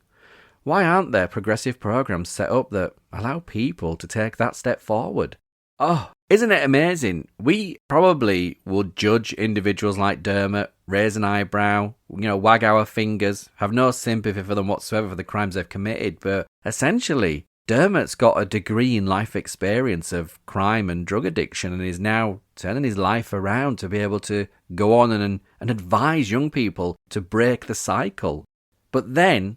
Why aren't there progressive programs set up that allow people to take that step forward?" Oh, isn't it amazing? We probably would judge individuals like Dermot, raise an eyebrow, wag our fingers, have no sympathy for them whatsoever for the crimes they've committed, but essentially, Dermot's got a degree in life experience of crime and drug addiction and is now turning his life around to be able to go on and advise young people to break the cycle. But then,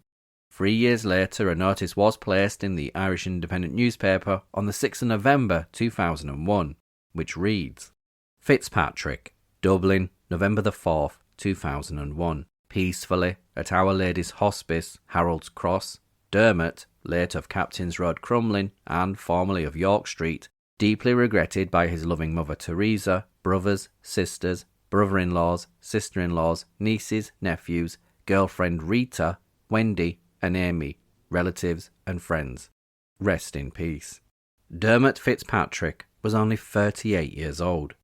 3 years later, a notice was placed in the Irish Independent newspaper on the 6th of November 2001, which reads, "Fitzpatrick, Dublin, November the 4th, 2001. Peacefully, at Our Lady's Hospice, Harold's Cross, Dermot, late of Captain's Road, Crumlin, and formerly of York Street, deeply regretted by his loving mother Teresa, brothers, sisters, brother-in-laws, sister-in-laws, nieces, nephews, girlfriend Rita, Wendy, and Amy, relatives and friends. Rest in peace." Dermot Fitzpatrick was only 38 years old,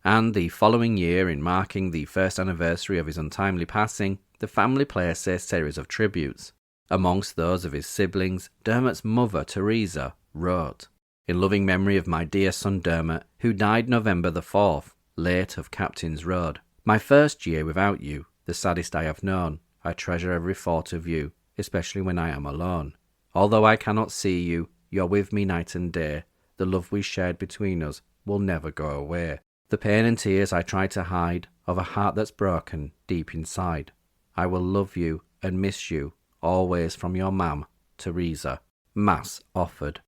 and the following year, in marking the first anniversary of his untimely passing, the family placed a series of tributes. Amongst those of his siblings, Dermot's mother Teresa wrote, "In loving memory of my dear son Dermot, who died November the 4th, late of Captain's Road. My first year without you, the saddest I have known. I treasure every thought of you, especially when I am alone. Although I cannot see you, you're with me night and day. The love we shared between us will never go away. The pain and tears I try to hide of a heart that's broken deep inside. I will love you and miss you always from your mam, Teresa." Mass offered.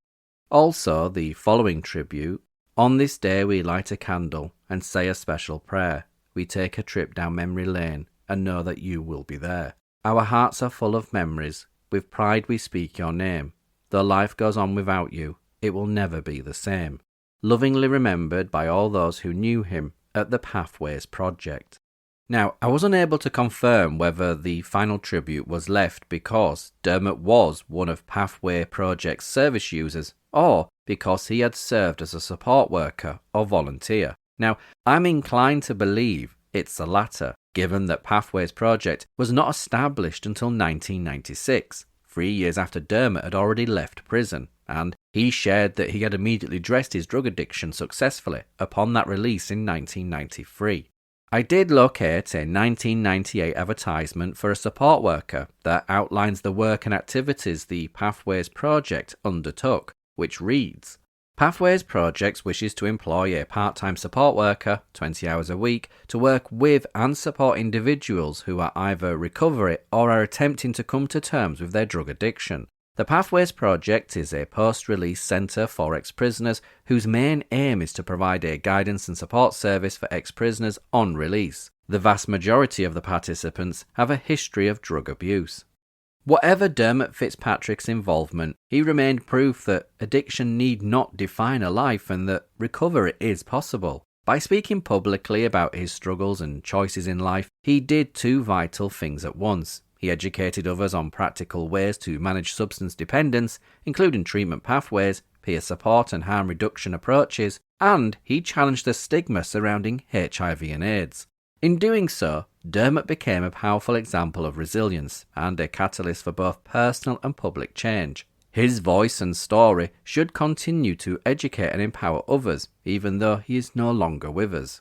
Also, the following tribute: "On this day we light a candle and say a special prayer. We take a trip down memory lane and know that you will be there. Our hearts are full of memories. With pride we speak your name. Though life goes on without you, it will never be the same. Lovingly remembered by all those who knew him at the Pathways Project." Now, I was unable to confirm whether the final tribute was left because Dermot was one of Pathway Project's service users, or because he had served as a support worker or volunteer. Now, I'm inclined to believe it's the latter, given that Pathways Project was not established until 1996, 3 years after Dermot had already left prison, and he shared that he had immediately addressed his drug addiction successfully upon that release in 1993. I did locate a 1998 advertisement for a support worker that outlines the work and activities the Pathways Project undertook, which reads, Pathways Projects wishes to employ a part-time support worker, 20 hours a week, to work with and support individuals who are either recovering or are attempting to come to terms with their drug addiction. The Pathways Project is a post-release centre for ex-prisoners whose main aim is to provide a guidance and support service for ex-prisoners on release. The vast majority of the participants have a history of drug abuse. Whatever Dermot Fitzpatrick's involvement, he remained proof that addiction need not define a life and that recovery is possible. By speaking publicly about his struggles and choices in life, he did two vital things at once. He educated others on practical ways to manage substance dependence, including treatment pathways, peer support and harm reduction approaches, and he challenged the stigma surrounding HIV and AIDS. In doing so, Dermot became a powerful example of resilience and a catalyst for both personal and public change. His voice and story should continue to educate and empower others, even though he is no longer with us.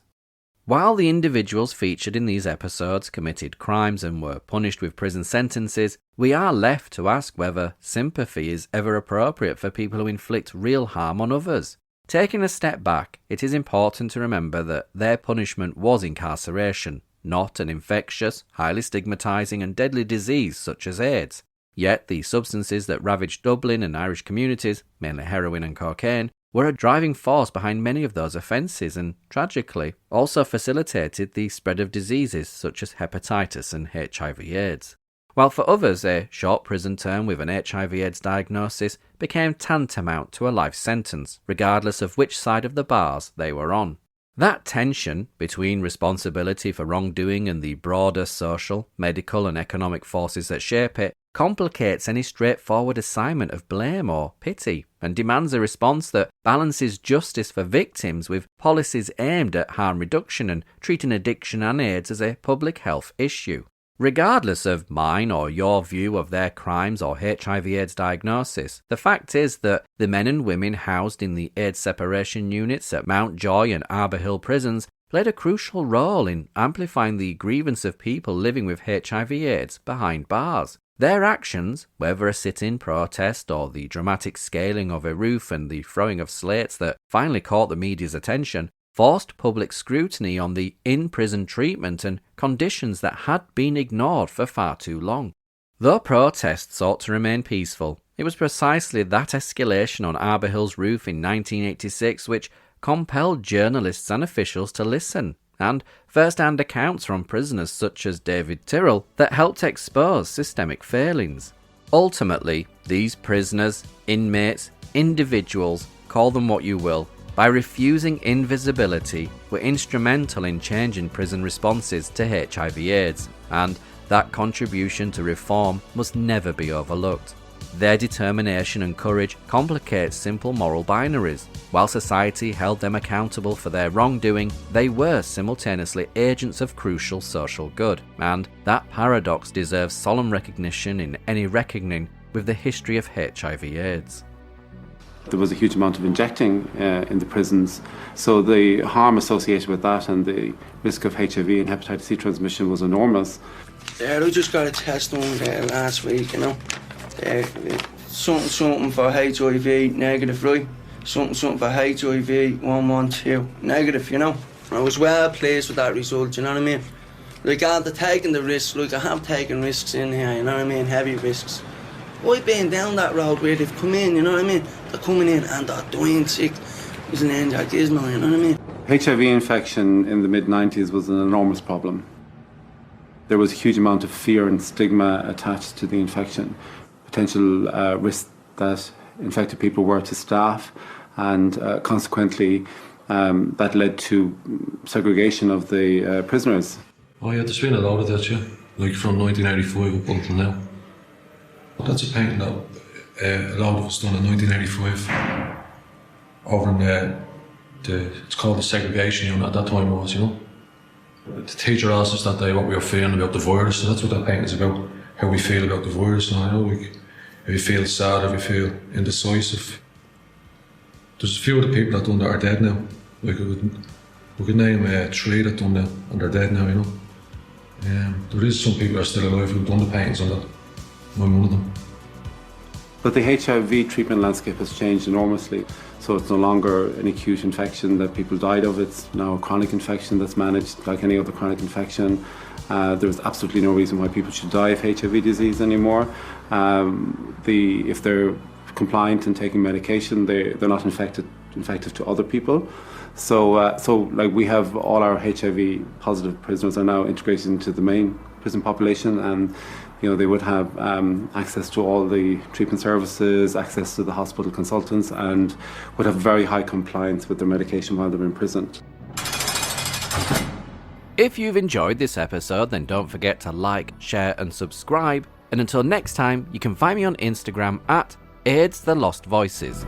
While the individuals featured in these episodes committed crimes and were punished with prison sentences, we are left to ask whether sympathy is ever appropriate for people who inflict real harm on others. Taking a step back, it is important to remember that their punishment was incarceration, not an infectious, highly stigmatising and deadly disease such as AIDS. Yet the substances that ravaged Dublin and Irish communities, mainly heroin and cocaine, were a driving force behind many of those offences and, tragically, also facilitated the spread of diseases such as hepatitis and HIV/AIDS. While for others a short prison term with an HIV/AIDS diagnosis became tantamount to a life sentence, regardless of which side of the bars they were on. That tension between responsibility for wrongdoing and the broader social, medical and economic forces that shape it complicates any straightforward assignment of blame or pity and demands a response that balances justice for victims with policies aimed at harm reduction and treating addiction and AIDS as a public health issue. Regardless of mine or your view of their crimes or HIV/AIDS diagnosis, the fact is that the men and women housed in the AIDS separation units at Mountjoy and Arbour prisons played a crucial role in amplifying the grievance of people living with HIV/AIDS behind bars. Their actions, whether a sit-in protest or the dramatic scaling of a roof and the throwing of slates that finally caught the media's attention, forced public scrutiny on the in-prison treatment and conditions that had been ignored for far too long. Though protests sought to remain peaceful, it was precisely that escalation on Arbour Hill's roof in 1986 which compelled journalists and officials to listen, and first-hand accounts from prisoners such as David Tyrrell that helped expose systemic failings. Ultimately, these prisoners, inmates, individuals, call them what you will, by refusing invisibility, were instrumental in changing prison responses to HIV/AIDS, and that contribution to reform must never be overlooked. Their determination and courage complicate simple moral binaries. While society held them accountable for their wrongdoing, they were simultaneously agents of crucial social good, and that paradox deserves solemn recognition in any reckoning with the history of HIV/AIDS. There was a huge amount of injecting in the prisons, so the harm associated with that and the risk of HIV and hepatitis C transmission was enormous. I just got a test done last week, something for HIV negative, right? Something for HIV 112 negative, I was well pleased with that result, you know what I mean? Like, after taking the risks, like I have taken risks in here, you know what I mean? Heavy risks. I've been down that road where they've come in, you know what I mean? They're coming in and they're dying sick. There's an end like Gizmo, you know what I mean? HIV infection in the mid-90s was an enormous problem. There was a huge amount of fear and stigma attached to the infection. Potential risk that infected people were to staff, and consequently that led to segregation of the prisoners. Oh yeah, there's been a lot of that, yeah. Like from 1985 up until now. That's a painting that a lot of us done in 1985 over in it's called the segregation unit at that time it was, The teacher asked us that day what we were feeling about the virus, so that's what that painting's about, how we feel about the virus, like if you feel sad, if you feel indecisive. There's a few of the people that done that are dead now. Like we could name 3 that done that and they're dead now, There is some people that are still alive who've done the paintings on that. I'm one of them. But the HIV treatment landscape has changed enormously. So it's no longer an acute infection that people died of. It's now a chronic infection that's managed like any other chronic infection. There's absolutely no reason why people should die of HIV disease anymore. If they're compliant and taking medication, they're not infective to other people. So like we have all our HIV positive prisoners are now integrated into the main prison population, and they would have access to all the treatment services, access to the hospital consultants, and would have very high compliance with their medication while they're in prison. If you've enjoyed this episode, then don't forget to like, share and subscribe. And until next time, you can find me on Instagram at AIDS The Lost Voices.